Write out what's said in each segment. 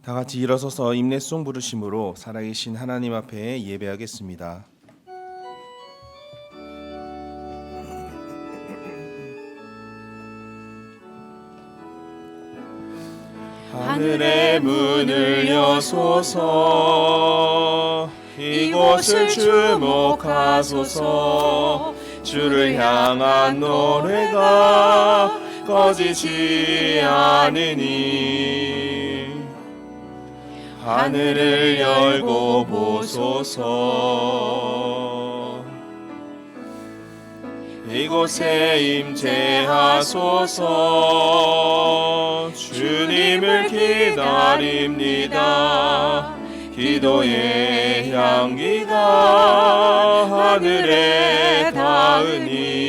다 같이 일어서서 임례송 부르심으로 살아계신 하나님 앞에 예배하겠습니다. 하늘의 문을 여소서, 이곳을 주목하소서. 주를 향한 노래가 꺼지지 않으니 하늘을 열고 보소서. 이곳에 임재하소서. 주님을 기다립니다. 기도의 향기가 하늘에 닿으니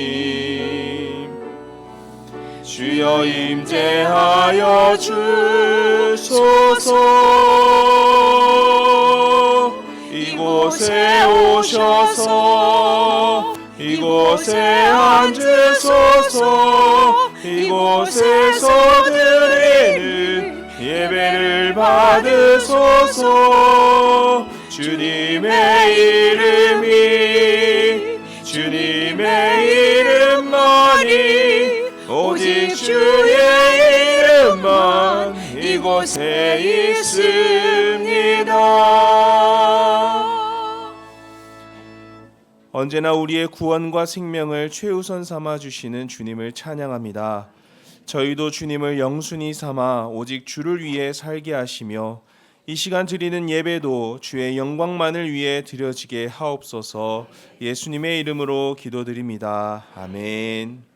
주여 임재하여 주소서. 이곳에 오셔서 이곳에 앉으소서. 이곳에서 드리는 예배를 받으소서. 주님의 이름만이, 오직 주의 이름만 이곳에 있습니다. 언제나 우리의 구원과 생명을 최우선 삼아 주시는 주님을 찬양합니다. 저희도 주님을 영순히 삼아 오직 주를 위해 살게 하시며 이 시간 드리는 예배도 주의 영광만을 위해 드려지게 하옵소서. 예수님의 이름으로 기도드립니다. 아멘.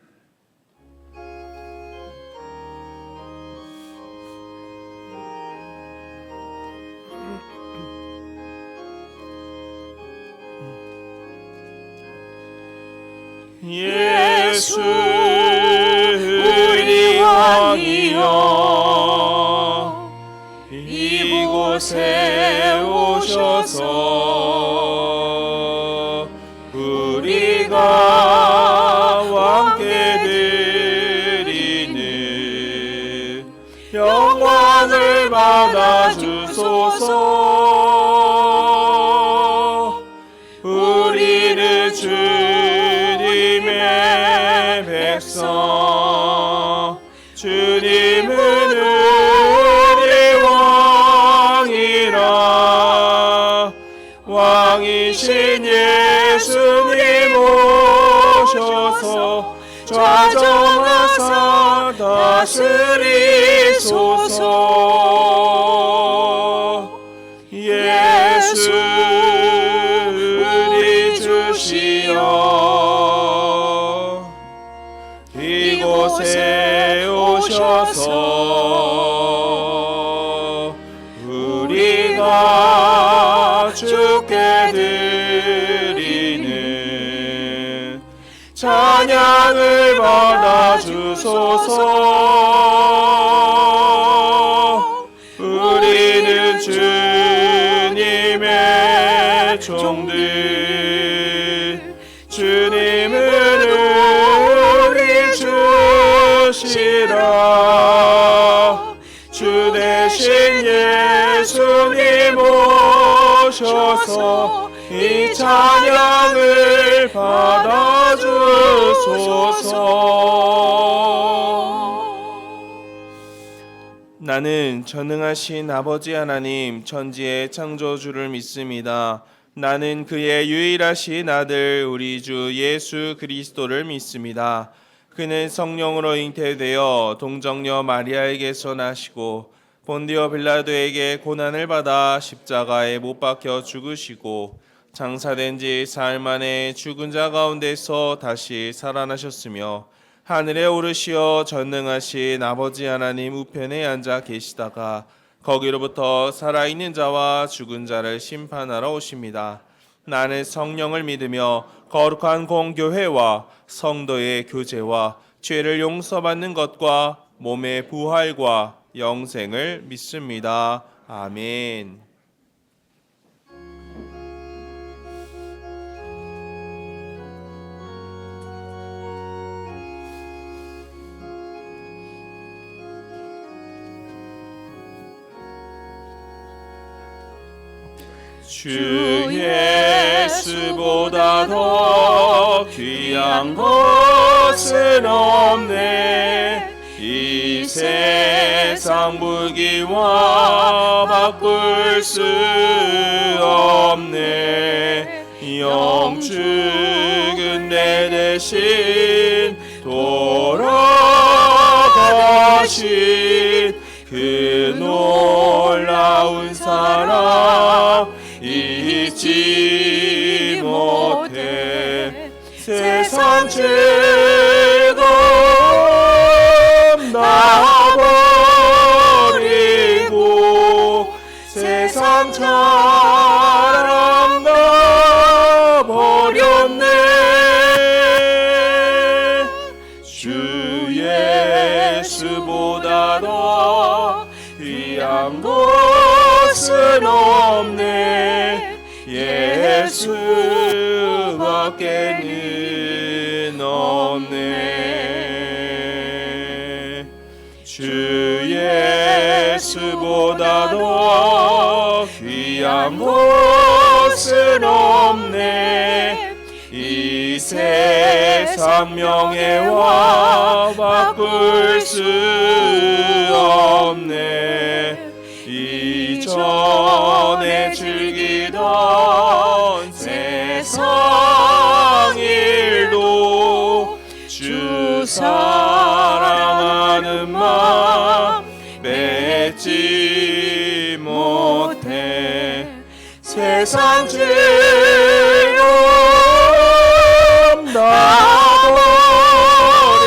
예수 우리 왕이여, 이곳에 오셔서 우리가 왕께 드리는 영광을 받아주소서. 우리는 주님의 백성, 주님은 우리 왕이라. 왕이신 예수님 오셔서 좌정하사 다스리소서. 예수 우리 주시여, 이곳에 오셔서 우리가 주께 드리는 찬양을 받아주소서. 우리는 주님의 종들, 주님은 우리 주시라. 주 대신 예수님 오셔서 이 찬양을 받아주소서. 나는 전능하신 아버지 하나님 천지의 창조주를 믿습니다. 나는 그의 유일하신 아들 우리 주 예수 그리스도를 믿습니다. 그는 성령으로 잉태되어 동정녀 마리아에게서 나시고 본디오 빌라도에게 고난을 받아 십자가에 못 박혀 죽으시고 장사된 지 사흘 만에 죽은 자 가운데서 다시 살아나셨으며 하늘에 오르시어 전능하신 아버지 하나님 우편에 앉아 계시다가 거기로부터 살아있는 자와 죽은 자를 심판하러 오십니다. 나는 성령을 믿으며 거룩한 공교회와 성도의 교제와 죄를 용서받는 것과 몸의 부활과 영생을 믿습니다. 아멘. 주 예수보다 더 귀한 것은 없네. 이 세상 부귀와 바꿀 수 없네. 영축은 내 대신 돌아가신 그 놀라운 사랑 잊지 못해. 세상 즐거움 다 버리고 세상 자랑 다 버렸네. 주 예수보다 더 귀한 것은 없네. 예수밖에는 없네. 주 예수보다 더 귀한 것은 없네. 이 세상 명예와 바꿀 수 없네. 이전에 즐기던 세상 일도 주 사랑하는 마음 맺지 못해. 세상 즐거움 다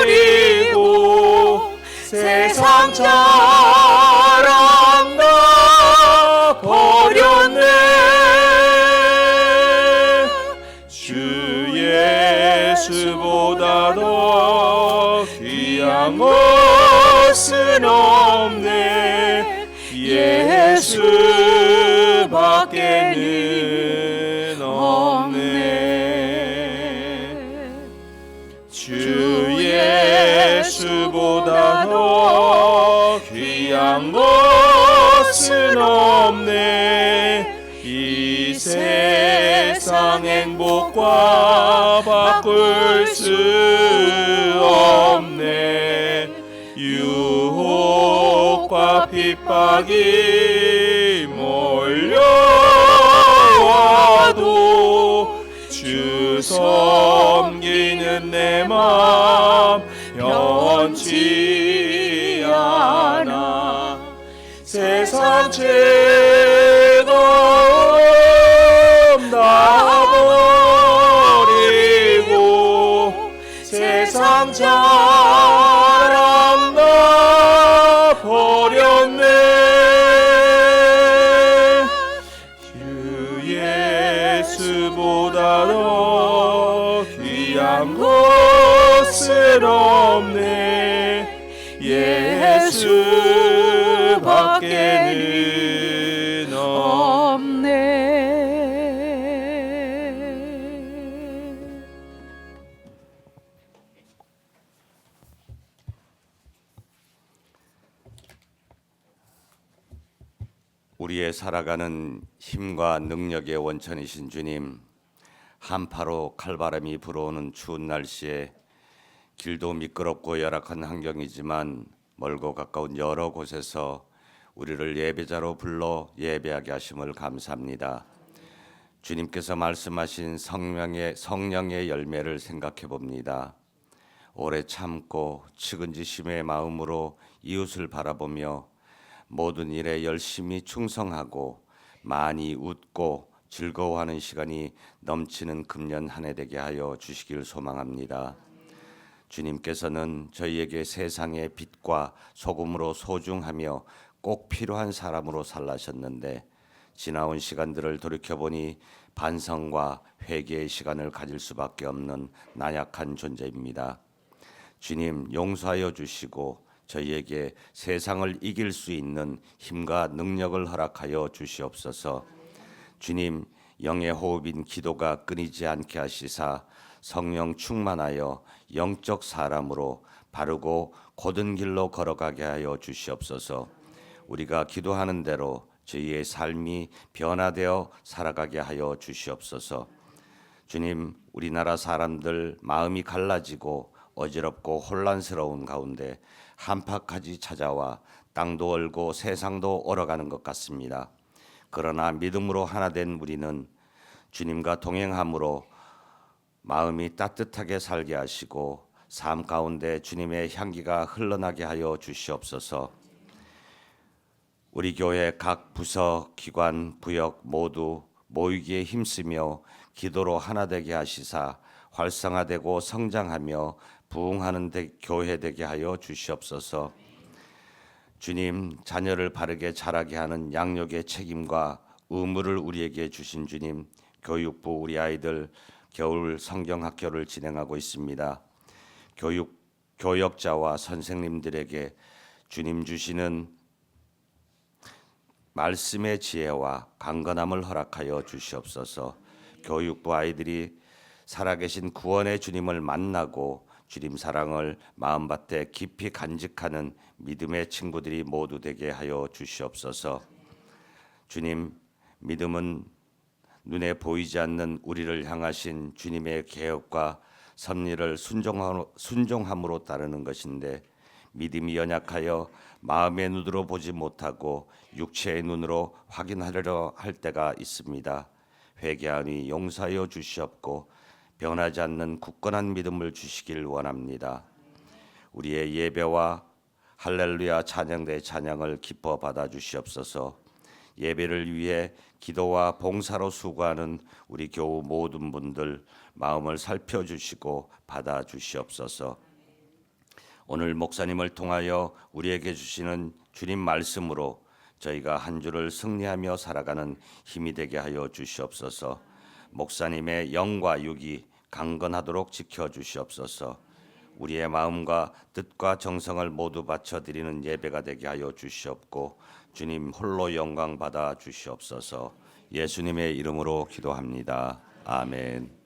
버리고 세상 자랑 다 버렸네. 주 예수보다 더 귀한 것은 없네. 예수밖에는 없네. 주 예수보다 더 귀한 것은 없네. 이 세상 행복과 바꿀 수 없네. 유혹과 핍박이 몰려와도 주 섬기는 내 맘 변치 않아. 세상 즐거움 다 버리고 세상 자랑 다 버렸네. 주 예수보다 더 귀한 것은 없네. 예수밖에는 없네. 우리의 살아가는 힘과 능력의 원천이신 주님, 한파로 칼바람이 불어오는 추운 날씨에 길도 미끄럽고 열악한 환경이지만 멀고 가까운 여러 곳에서 우리를 예배자로 불러 예배하게 하심을 감사합니다. 주님께서 말씀하신 성령의 열매를 생각해 봅니다. 오래 참고 측은지심의 마음으로 이웃을 바라보며 모든 일에 열심히 충성하고 많이 웃고 즐거워하는 시간이 넘치는 금년 한 해 되게 하여 주시길 소망합니다. 주님께서는 저희에게 세상의 빛과 소금으로 소중하며 꼭 필요한 사람으로 살라셨는데 지나온 시간들을 돌이켜보니 반성과 회개의 시간을 가질 수밖에 없는 나약한 존재입니다. 주님, 용서하여 주시고 저희에게 세상을 이길 수 있는 힘과 능력을 허락하여 주시옵소서. 주님, 영의 호흡인 기도가 끊이지 않게 하시사 성령 충만하여 영적 사람으로 바르고 곧은 길로 걸어가게 하여 주시옵소서. 우리가 기도하는 대로 저희의 삶이 변화되어 살아가게 하여 주시옵소서. 주님, 우리나라 사람들 마음이 갈라지고 어지럽고 혼란스러운 가운데 한파까지 찾아와 땅도 얼고 세상도 얼어가는 것 같습니다. 그러나 믿음으로 하나 된 우리는 주님과 동행함으로 마음이 따뜻하게 살게 하시고 삶 가운데 주님의 향기가 흘러나게 하여 주시옵소서. 우리 교회 각 부서, 기관, 부역 모두 모이기에 힘쓰며 기도로 하나 되게 하시사 활성화되고 성장하며 부흥하는 교회 되게 하여 주시옵소서. 주님, 자녀를 바르게 자라게 하는 양육의 책임과 의무를 우리에게 주신 주님, 교육부 우리 아이들 겨울 성경학교를 진행하고 있습니다. 교역자와 선생님들에게 주님 주시는 말씀의 지혜와 강건함을 허락하여 주시옵소서. 교육부 아이들이 살아계신 구원의 주님을 만나고 주님 사랑을 마음밭에 깊이 간직하는 믿음의 친구들이 모두 되게 하여 주시옵소서. 주님, 믿음은 눈에 보이지 않는 우리를 향하신 주님의 계획과 섭리를 순종함으로 따르는 것인데 믿음이 연약하여 마음의 눈으로 보지 못하고 육체의 눈으로 확인하려고 할 때가 있습니다. 회개하니 용서하여 주시옵고 변하지 않는 굳건한 믿음을 주시길 원합니다. 우리의 예배와 할렐루야 찬양대 찬양을 기뻐 받아 주시옵소서. 예배를 위해 기도와 봉사로 수고하는 우리 교우 모든 분들 마음을 살펴주시고 받아 주시옵소서. 오늘 목사님을 통하여 우리에게 주시는 주님 말씀으로 저희가 한 주를 승리하며 살아가는 힘이 되게 하여 주시옵소서. 목사님의 영과 육이 강건하도록 지켜주시옵소서. 우리의 마음과 뜻과 정성을 모두 바쳐드리는 예배가 되게 하여 주시옵고 주님 홀로 영광 받아 주시옵소서. 예수님의 이름으로 기도합니다. 아멘.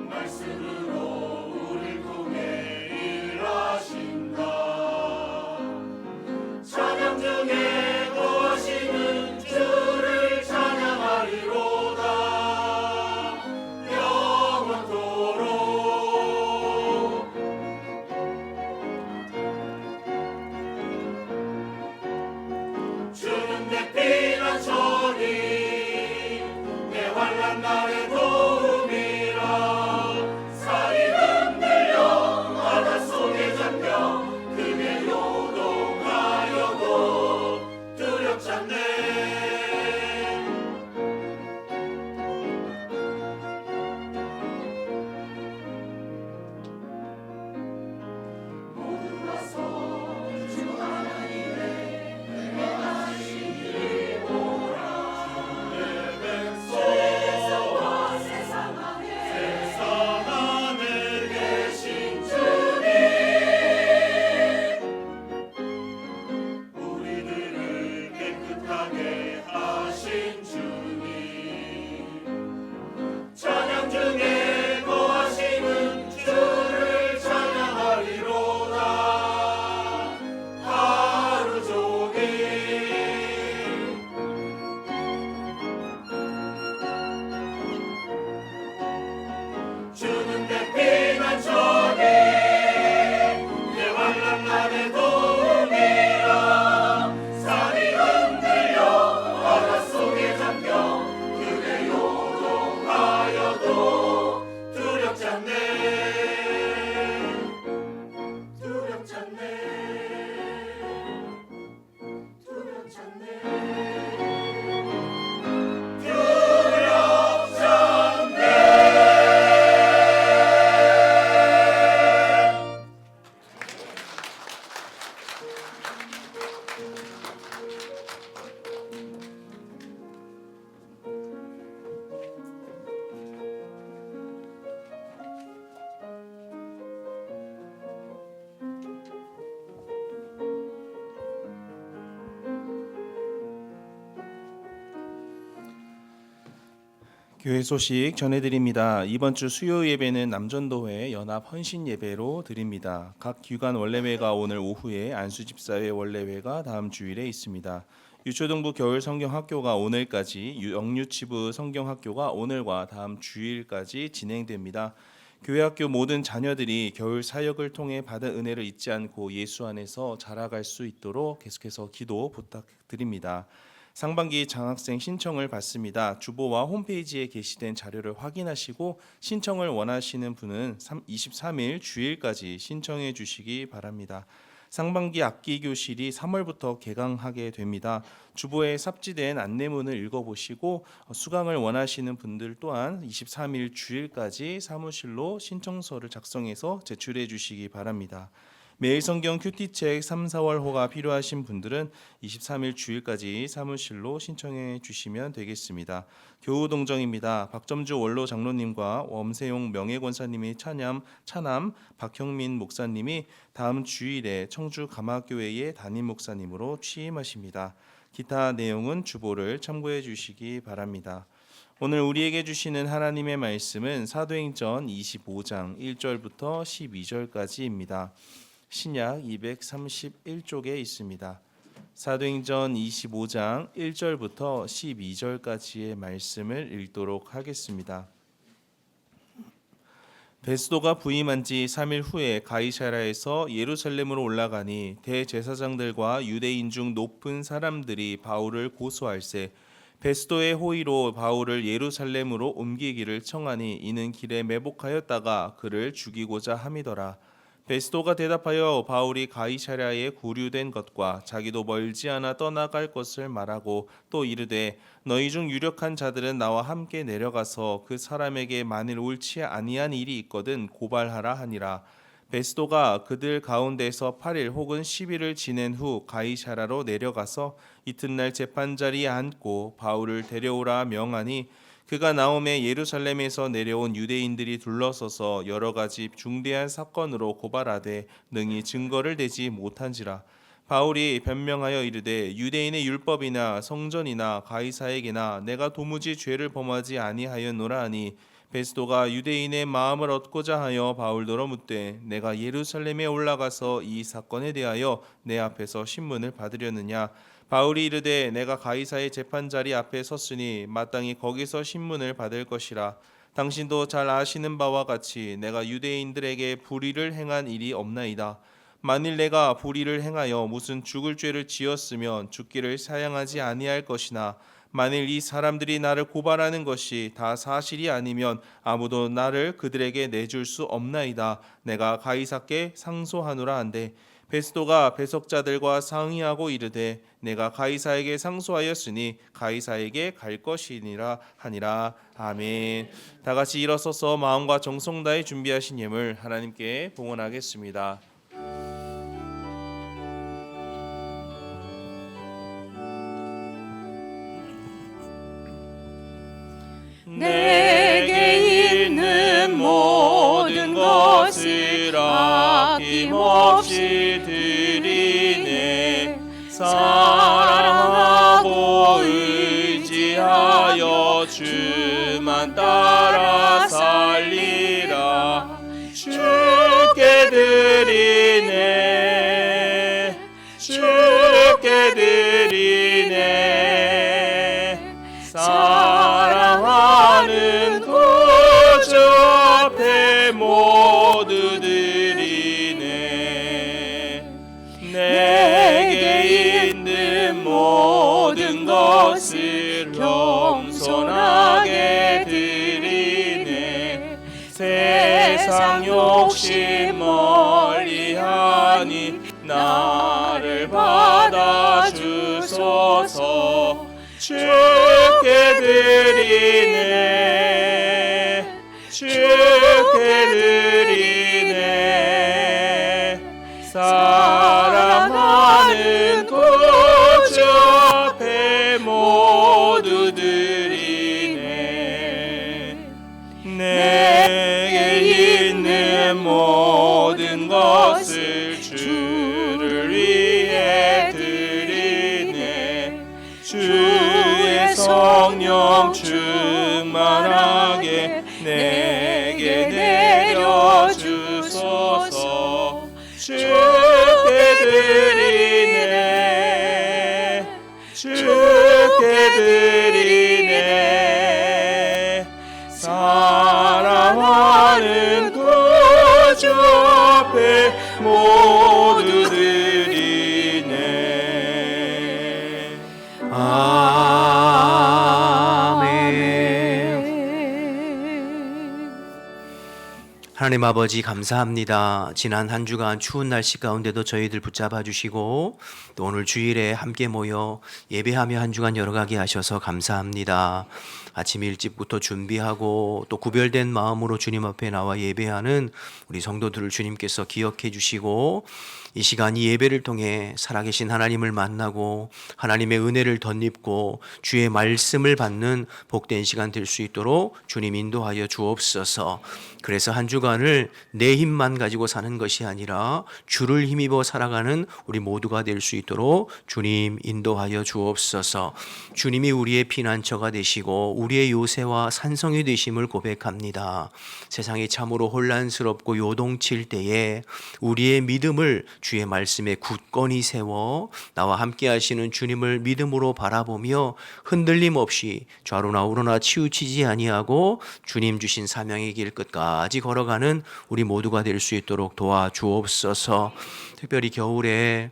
말씀으로 우릴 교회 소식 전해드립니다. 이번 주 수요 예배는 남전도회 연합 헌신 예배로 드립니다. 각 기관 원래회가 오늘 오후에 안수집사회 원래회가 다음 주일에 있습니다. 유초등부 겨울 성경학교가 오늘까지, 영유치부 성경학교가 오늘과 다음 주일까지 진행됩니다. 교회학교 모든 자녀들이 겨울 사역을 통해 받은 은혜를 잊지 않고 예수 안에서 자라갈 수 있도록 계속해서 기도 부탁드립니다. 상반기 장학생 신청을 받습니다. 주보와 홈페이지에 게시된 자료를 확인하시고 신청을 원하시는 분은 23일 주일까지 신청해 주시기 바랍니다. 상반기 악기 교실이 3월부터 개강하게 됩니다. 주보에 삽지된 안내문을 읽어보시고 수강을 원하시는 분들 또한 23일 주일까지 사무실로 신청서를 작성해서 제출해 주시기 바랍니다. 매일 성경 큐티책 3, 4월호가 필요하신 분들은 23일 주일까지 사무실로 신청해 주시면 되겠습니다. 교우동정입니다. 박점주 원로 장로님과 엄세용 명예권사님이 차남 박형민 목사님이 다음 주일에 청주 감화교회의 담임 목사님으로 취임하십니다. 기타 내용은 주보를 참고해 주시기 바랍니다. 오늘 우리에게 주시는 하나님의 말씀은 사도행전 25장 1절부터 12절까지입니다. 신약 231쪽에 있습니다. 사도행전 25장 1절부터 12절까지의 말씀을 읽도록 하겠습니다. 베스도가 부임한 지 3일 후에 가이사랴에서 예루살렘으로 올라가니 대제사장들과 유대인 중 높은 사람들이 바울을 고소할세 베스도의 호의로 바울을 예루살렘으로 옮기기를 청하니 이는 길에 매복하였다가 그를 죽이고자 함이더라. 베스도가 대답하여 바울이 가이사랴에 구류된 것과 자기도 멀지 않아 떠나갈 것을 말하고 또 이르되 너희 중 유력한 자들은 나와 함께 내려가서 그 사람에게 만일 옳지 아니한 일이 있거든 고발하라 하니라. 베스도가 그들 가운데서 8일 혹은 10일을 지낸 후 가이사랴로 내려가서 이튿날 재판자리에 앉고 바울을 데려오라 명하니 그가 나오매 예루살렘에서 내려온 유대인들이 둘러서서 여러 가지 중대한 사건으로 고발하되 능히 증거를 대지 못한지라. 바울이 변명하여 이르되 유대인의 율법이나 성전이나 가이사에게나 내가 도무지 죄를 범하지 아니하였노라 하니 베스도가 유대인의 마음을 얻고자 하여 바울더러 묻되 내가 예루살렘에 올라가서 이 사건에 대하여 내 앞에서 신문을 받으려느냐. 바울이 이르되 내가 가이사의 재판자리 앞에 섰으니 마땅히 거기서 신문을 받을 것이라. 당신도 잘 아시는 바와 같이 내가 유대인들에게 불의를 행한 일이 없나이다. 만일 내가 불의를 행하여 무슨 죽을 죄를 지었으면 죽기를 사양하지 아니할 것이나 만일 이 사람들이 나를 고발하는 것이 다 사실이 아니면 아무도 나를 그들에게 내줄 수 없나이다. 내가 가이사께 상소하노라 한데 베스도가 배석자들과 상의하고 이르되 내가 가이사에게 상소하였으니 가이사에게 갈 것이니라 하니라. 아멘. 다 같이 일어서서 마음과 정성 다해 준비하신 예물 하나님께 봉헌하겠습니다. 내게 있는 모든 것을 아낌없이 드리네. 사랑하고 의지하여 주만 따라 살리라. 주께 드리네. 주께 드리네. 사랑하는 구주 앞에 모두 드리네. 내게 있는 모든 것을 겸손하게 드리네. 세상 욕심 멀리하니 나를 받아주소서. 주께 드리네. 주께 드리네. 사랑하는 구주 앞에 모두 드리네. 내게 있는 모든 것을 주를 위해 드리네. 주의 성령 충만하 내게 내려주소서. 주께 드리네, 주께 드리네. 사랑하는 구주 앞에 모두 드리네. 하나님 아버지 감사합니다. 지난 한 주간 추운 날씨 가운데도 저희들 붙잡아 주시고 또 오늘 주일에 함께 모여 예배하며 한 주간 열어가게 하셔서 감사합니다. 아침 일찍부터 준비하고 또 구별된 마음으로 주님 앞에 나와 예배하는 우리 성도들을 주님께서 기억해 주시고 이 시간 이 예배를 통해 살아계신 하나님을 만나고 하나님의 은혜를 덧입고 주의 말씀을 받는 복된 시간 될 수 있도록 주님 인도하여 주옵소서. 그래서 한 주간을 내 힘만 가지고 사는 것이 아니라 주를 힘입어 살아가는 우리 모두가 될 수 있도록 주님 인도하여 주옵소서. 주님이 우리의 피난처가 되시고 우리의 요새와 산성이 되심을 고백합니다. 세상이 참으로 혼란스럽고 요동칠 때에 우리의 믿음을 주의 말씀에 굳건히 세워 나와 함께 하시는 주님을 믿음으로 바라보며 흔들림 없이 좌로나 우로나 치우치지 아니하고 주님 주신 사명의 길 끝까지 걸어가는 우리 모두가 될 수 있도록 도와주옵소서. 특별히 겨울에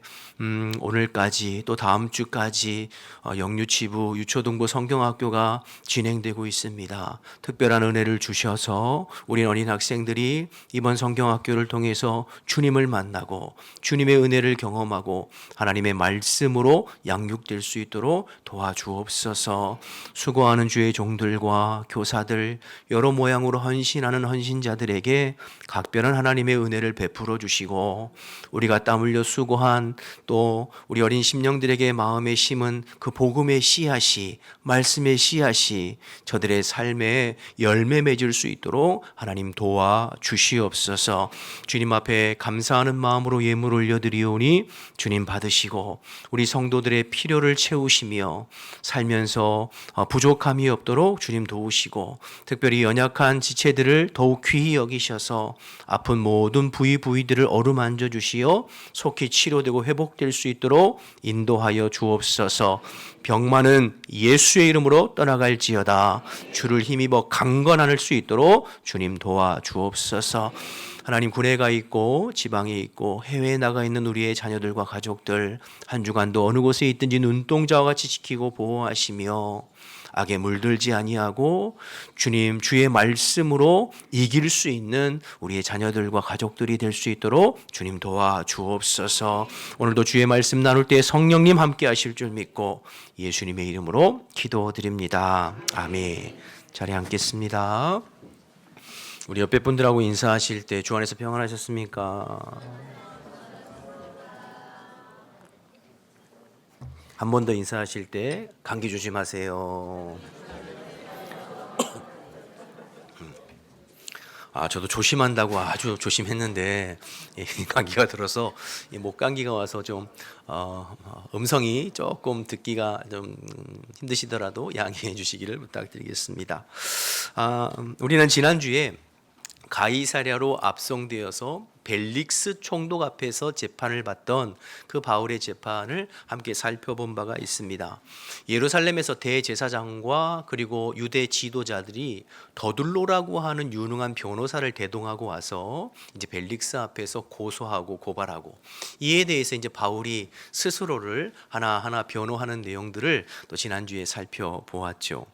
오늘까지 또 다음 주까지 영유치부 유초등부 성경학교가 진행되고 있습니다. 특별한 은혜를 주셔서 우리 어린 학생들이 이번 성경학교를 통해서 주님을 만나고 주님의 은혜를 경험하고 하나님의 말씀으로 양육될 수 있도록 도와주옵소서. 수고하는 주의 종들과 교사들, 여러 모양으로 헌신하는 헌신자들에게 각별한 하나님의 은혜를 베풀어 주시고 우리가 땀 흘려 수고한 또 우리 어린 심령들에게 마음에 심은 그 복음의 씨앗이, 말씀의 씨앗이 저들의 삶에 열매 맺을 수 있도록 하나님 도와 주시옵소서. 주님 앞에 감사하는 마음으로 예물 올려드리오니 주님 받으시고 우리 성도들의 필요를 채우시며 살면서 부족함이 없도록 주님 도우시고 특별히 연약한 지체들을 더욱 귀히 여기셔서 아픈 모든 부위들을 어루만져 주시어 속히 치료되고 회복될 수 있도록 인도하여 주옵소서. 병만은 예수의 이름으로 떠나갈지어다. 주를 힘입어 강건할 수 있도록 주님 도와 주옵소서. 하나님, 군에 가 있고 지방에 있고 해외에 나가 있는 우리의 자녀들과 가족들 한 주간도 어느 곳에 있든지 눈동자와 같이 지키고 보호하시며 악에 물들지 아니하고 주님 주의 말씀으로 이길 수 있는 우리의 자녀들과 가족들이 될 수 있도록 주님 도와 주옵소서. 오늘도 주의 말씀 나눌 때 성령님 함께 하실 줄 믿고 예수님의 이름으로 기도드립니다. 아멘. 자리에 앉겠습니다. 우리 옆에 분들하고 인사하실 때 주 안에서 평안하셨습니까? 한 번 더 인사하실 때 감기 조심하세요. 저도 조심한다고 아주 조심했는데 감기가 들어서 목 감기가 와서 좀 음성이 조금 듣기가 좀 힘드시더라도 양해해 주시기를 부탁드리겠습니다. 우리는 지난주에 가이사랴로 압송되어서 벨릭스 총독 앞에서 재판을 받던 그 바울의 재판을 함께 살펴본 바가 있습니다. 예루살렘에서 대제사장과 그리고 유대 지도자들이 더둘로라고 하는 유능한 변호사를 대동하고 와서 이제 벨릭스 앞에서 고소하고 고발하고 이에 대해서 이제 바울이 스스로를 하나하나 변호하는 내용들을 또 지난주에 살펴보았죠.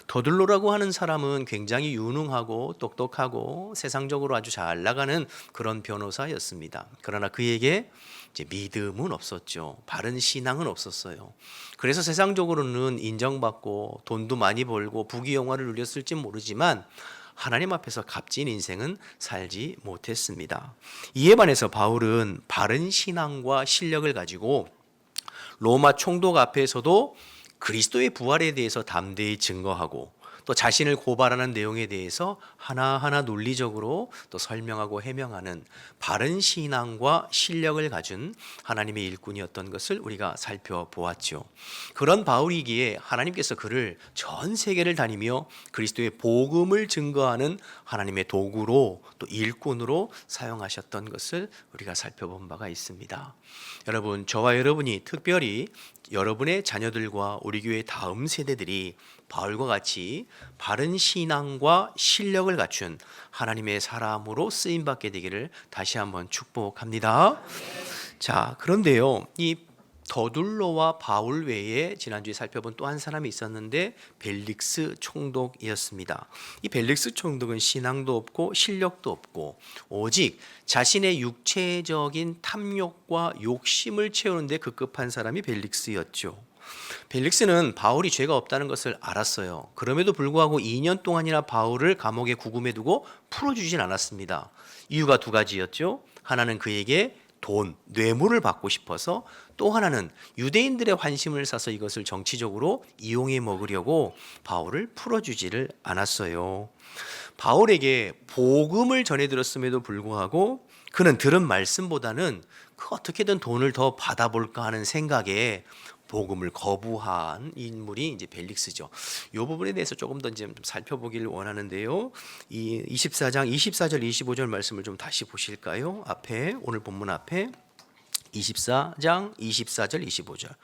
더둘로라고 하는 사람은 굉장히 유능하고 똑똑하고 세상적으로 아주 잘 나가는 그런 변호사였습니다. 그러나 그에게 이제 믿음은 없었죠. 바른 신앙은 없었어요. 그래서 세상적으로는 인정받고 돈도 많이 벌고 부귀영화를 누렸을지 모르지만 하나님 앞에서 값진 인생은 살지 못했습니다. 이에 반해서 바울은 바른 신앙과 실력을 가지고 로마 총독 앞에서도 그리스도의 부활에 대해서 담대히 증거하고 또 자신을 고발하는 내용에 대해서 하나하나 논리적으로 또 설명하고 해명하는 바른 신앙과 실력을 가진 하나님의 일꾼이었던 것을 우리가 살펴보았죠. 그런 바울이기에 하나님께서 그를 전 세계를 다니며 그리스도의 복음을 증거하는 하나님의 도구로 또 일꾼으로 사용하셨던 것을 우리가 살펴본 바가 있습니다. 여러분, 저와 여러분이 특별히 여러분의 자녀들과 우리 교회 다음 세대들이 바울과 같이 바른 신앙과 실력을 갖춘 하나님의 사람으로 쓰임받게 되기를 다시 한번 축복합니다. 자, 그런데요, 이 더둘로와 바울 외에 지난주에 살펴본 또 한 사람이 있었는데 벨릭스 총독이었습니다. 이 벨릭스 총독은 신앙도 없고 실력도 없고 오직 자신의 육체적인 탐욕과 욕심을 채우는 데 급급한 사람이 벨릭스였죠. 벨릭스는 바울이 죄가 없다는 것을 알았어요. 그럼에도 불구하고 2년 동안이나 바울을 감옥에 구금해 두고 풀어주진 않았습니다. 이유가 두 가지였죠. 하나는 그에게 돈, 뇌물을 받고 싶어서, 또 하나는 유대인들의 환심을 사서 이것을 정치적으로 이용해 먹으려고 바울을 풀어주지를 않았어요. 바울에게 복음을 전해들었음에도 불구하고 그는 들은 말씀보다는 어떻게든 돈을 더 받아볼까 하는 생각에 복음을 거부한 인물이 이제 벨릭스죠. 이 부분에 대해서 조금 더 좀 살펴보기를 원하는데요. 이 24장 24절 25절 말씀을 좀 다시 보실까요? 앞에 오늘 본문 앞에 24장 24절 25절.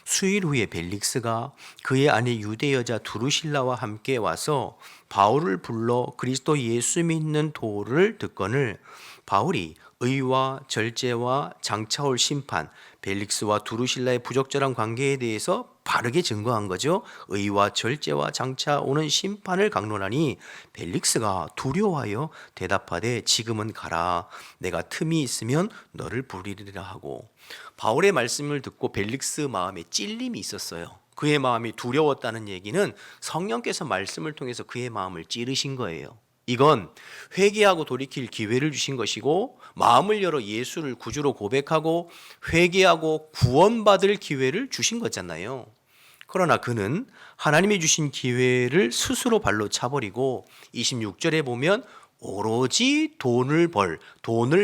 수일 후에 벨릭스가 그의 아내 유대 여자 두루실라와 함께 와서 바울을 불러 그리스도 예수 믿는 도를 듣거늘 바울이 의와 절제와 장차올 심판, 벨릭스와 두루실라의 부적절한 관계에 대해서 바르게 증거한 거죠. 의와 절제와 장차 오는 심판을 강론하니 벨릭스가 두려워하여 대답하되 지금은 가라. 내가 틈이 있으면 너를 부리리라 하고. 바울의 말씀을 듣고 벨릭스 마음에 찔림이 있었어요. 그의 마음이 두려웠다는 얘기는 성령께서 말씀을 통해서 그의 마음을 찌르신 거예요. 이건 회개하고 돌이킬 기회를 주신 것이고 마음을 열어 예수를 구주로 고백하고 회개하고 구원받을 기회를 주신 거잖아요. 그러나 그는 하나님이 주신 기회를 스스로 발로 차버리고 26절에 보면 오로지 돈을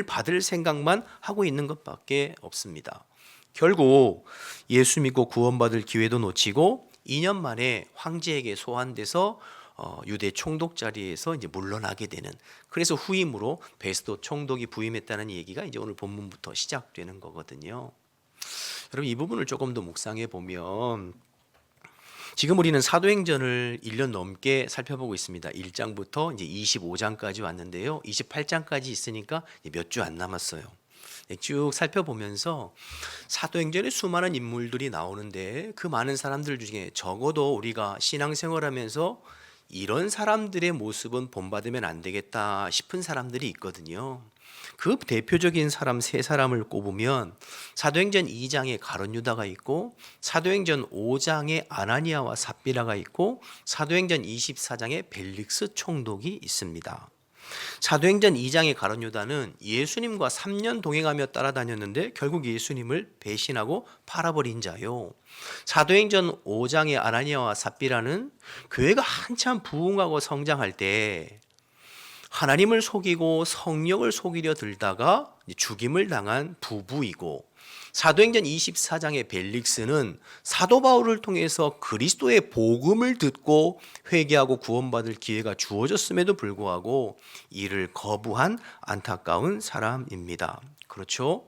받을 생각만 하고 있는 것밖에 없습니다. 결국 예수 믿고 구원받을 기회도 놓치고 2년 만에 황제에게 소환돼서 유대 총독 자리에서 이제 물러나게 되는, 그래서 후임으로 베스도 총독이 부임했다는 얘기가 이제 오늘 본문부터 시작되는 거거든요. 여러분, 이 부분을 조금 더 묵상해 보면 지금 우리는 사도행전을 1년 넘게 살펴보고 있습니다. 1장부터 이제 25장까지 왔는데요. 28장까지 있으니까 몇 주 안 남았어요. 쭉 살펴보면서 사도행전에 수많은 인물들이 나오는데 그 많은 사람들 중에 적어도 우리가 신앙생활하면서 이런 사람들의 모습은 본받으면 안 되겠다 싶은 사람들이 있거든요. 그 대표적인 사람 세 사람을 꼽으면 사도행전 2장에 가룟 유다가 있고, 사도행전 5장에 아나니아와 삽비라가 있고, 사도행전 24장에 벨릭스 총독이 있습니다. 사도행전 2장의 가룟 유다는 예수님과 3년 동행하며 따라다녔는데 결국 예수님을 배신하고 팔아버린 자요. 사도행전 5장의 아나니아와 삽비라는 교회가 한참 부흥하고 성장할 때 하나님을 속이고 성령을 속이려 들다가 죽임을 당한 부부이고, 사도행전 24장의 벨릭스는 사도 바울을 통해서 그리스도의 복음을 듣고 회개하고 구원받을 기회가 주어졌음에도 불구하고 이를 거부한 안타까운 사람입니다. 그렇죠?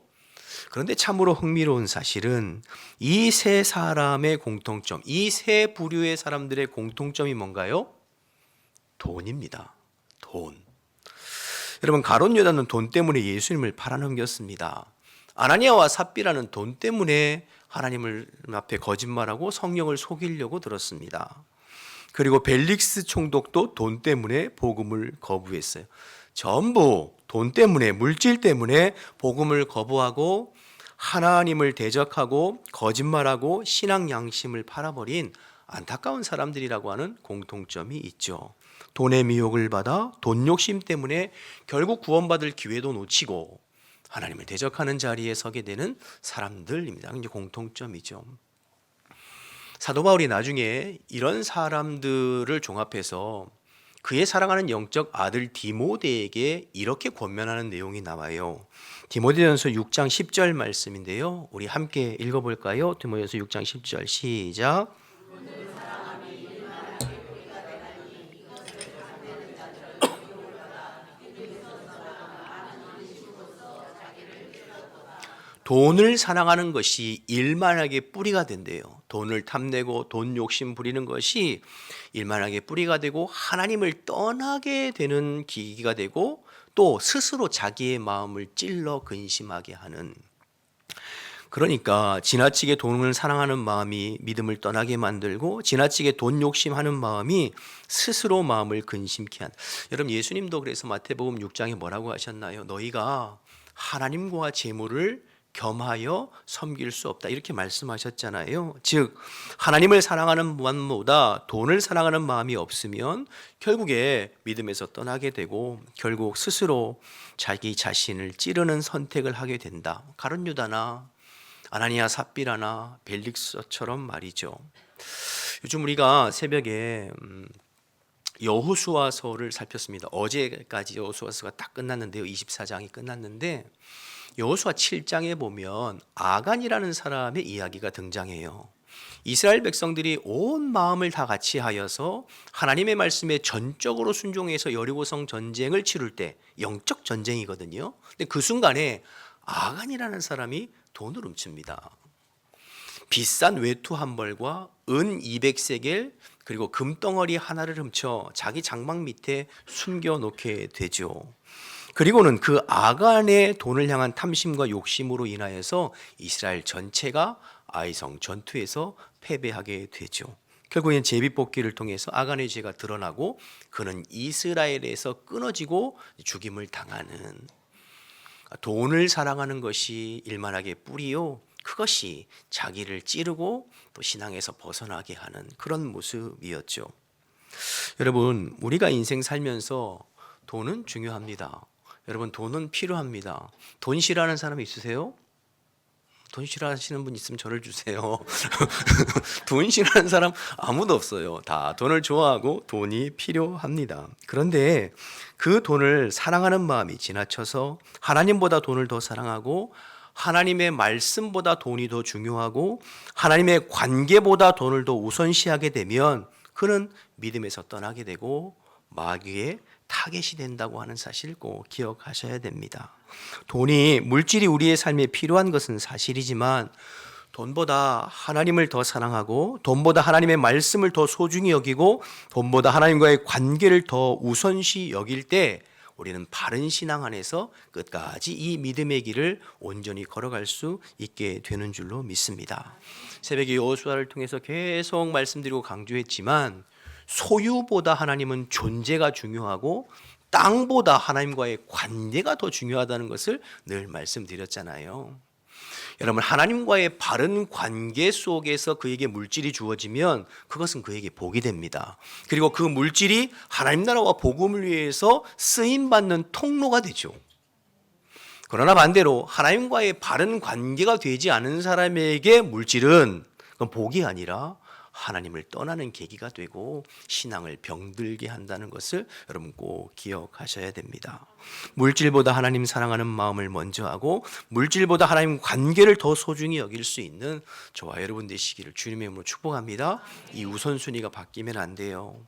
그런데 참으로 흥미로운 사실은 이 세 사람의 공통점, 이 세 부류의 사람들의 공통점이 뭔가요? 돈입니다. 돈. 여러분, 가룟 유다는 돈 때문에 예수님을 팔아넘겼습니다. 아나니아와 삽비라는 돈 때문에 하나님을 앞에 거짓말하고 성령을 속이려고 들었습니다. 그리고 벨릭스 총독도 돈 때문에 복음을 거부했어요. 전부 돈 때문에, 물질 때문에 복음을 거부하고 하나님을 대적하고 거짓말하고 신앙 양심을 팔아버린 안타까운 사람들이라고 하는 공통점이 있죠. 돈의 미혹을 받아 돈 욕심 때문에 결국 구원받을 기회도 놓치고 하나님을 대적하는 자리에 서게 되는 사람들입니다. 이제 공통점이죠. 사도 바울이 나중에 이런 사람들을 종합해서 그의 사랑하는 영적 아들 디모데에게 이렇게 권면하는 내용이 나와요. 디모데전서 6장 10절 말씀인데요. 우리 함께 읽어볼까요? 디모데전서 6장 10절 시작. 돈을 사랑하는 것이 일만하게 뿌리가 된대요. 돈을 탐내고 돈 욕심 부리는 것이 일만하게 뿌리가 되고 하나님을 떠나게 되는 계기가 되고 또 스스로 자기의 마음을 찔러 근심하게 하는, 그러니까 지나치게 돈을 사랑하는 마음이 믿음을 떠나게 만들고 지나치게 돈 욕심하는 마음이 스스로 마음을 근심케 한. 여러분, 예수님도 그래서 마태복음 6장에 뭐라고 하셨나요? 너희가 하나님과 재물을 겸하여 섬길 수 없다, 이렇게 말씀하셨잖아요. 즉 하나님을 사랑하는 마음보다 돈을 사랑하는 마음이 없으면 결국에 믿음에서 떠나게 되고 결국 스스로 자기 자신을 찌르는 선택을 하게 된다. 가룟 유다나 아나니아 삽비라나 벨릭서처럼 말이죠. 요즘 우리가 새벽에 여호수아서를 살폈습니다. 어제까지 여호수아서가 딱 끝났는데요. 24장이 끝났는데 여호수아 7장에 보면 아간이라는 사람의 이야기가 등장해요. 이스라엘 백성들이 온 마음을 다 같이 하여서 하나님의 말씀에 전적으로 순종해서 여리고성 전쟁을 치룰 때, 영적 전쟁이거든요. 근데 그 순간에 아간이라는 사람이 돈을 훔칩니다. 비싼 외투 한 벌과 은 200세겔 그리고 금덩어리 하나를 훔쳐 자기 장막 밑에 숨겨놓게 되죠. 그리고는 그 아간의 돈을 향한 탐심과 욕심으로 인하여서 이스라엘 전체가 아이성 전투에서 패배하게 되죠. 결국엔 제비뽑기를 통해서 아간의 죄가 드러나고 그는 이스라엘에서 끊어지고 죽임을 당하는, 돈을 사랑하는 것이 일만하게 뿌리요, 그것이 자기를 찌르고 또 신앙에서 벗어나게 하는 그런 모습이었죠. 여러분, 우리가 인생 살면서 돈은 중요합니다. 여러분, 돈은 필요합니다. 돈 싫어하는 사람 있으세요? 돈 싫어하시는 분 있으면 저를 주세요. 돈 싫어하는 사람 아무도 없어요. 다 돈을 좋아하고 돈이 필요합니다. 그런데 그 돈을 사랑하는 마음이 지나쳐서 하나님보다 돈을 더 사랑하고 하나님의 말씀보다 돈이 더 중요하고 하나님의 관계보다 돈을 더 우선시하게 되면 그는 믿음에서 떠나게 되고 마귀의 타겟이 된다고 하는 사실 꼭 기억하셔야 됩니다. 돈이, 물질이 우리의 삶에 필요한 것은 사실이지만 돈보다 하나님을 더 사랑하고 돈보다 하나님의 말씀을 더 소중히 여기고 돈보다 하나님과의 관계를 더 우선시 여길 때 우리는 바른 신앙 안에서 끝까지 이 믿음의 길을 온전히 걸어갈 수 있게 되는 줄로 믿습니다. 새벽에 여호수아를 통해서 계속 말씀드리고 강조했지만 소유보다 하나님은 존재가 중요하고 땅보다 하나님과의 관계가 더 중요하다는 것을 늘 말씀드렸잖아요. 여러분, 하나님과의 바른 관계 속에서 그에게 물질이 주어지면 그것은 그에게 복이 됩니다. 그리고 그 물질이 하나님 나라와 복음을 위해서 쓰임받는 통로가 되죠. 그러나 반대로 하나님과의 바른 관계가 되지 않은 사람에게 물질은 그건 복이 아니라 하나님을 떠나는 계기가 되고 신앙을 병들게 한다는 것을 여러분 꼭 기억하셔야 됩니다. 물질보다 하나님 사랑하는 마음을 먼저 하고 물질보다 하나님 관계를 더 소중히 여길 수 있는 저와 여러분 되시기를 주님의 이름으로 축복합니다. 이 우선순위가 바뀌면 안 돼요.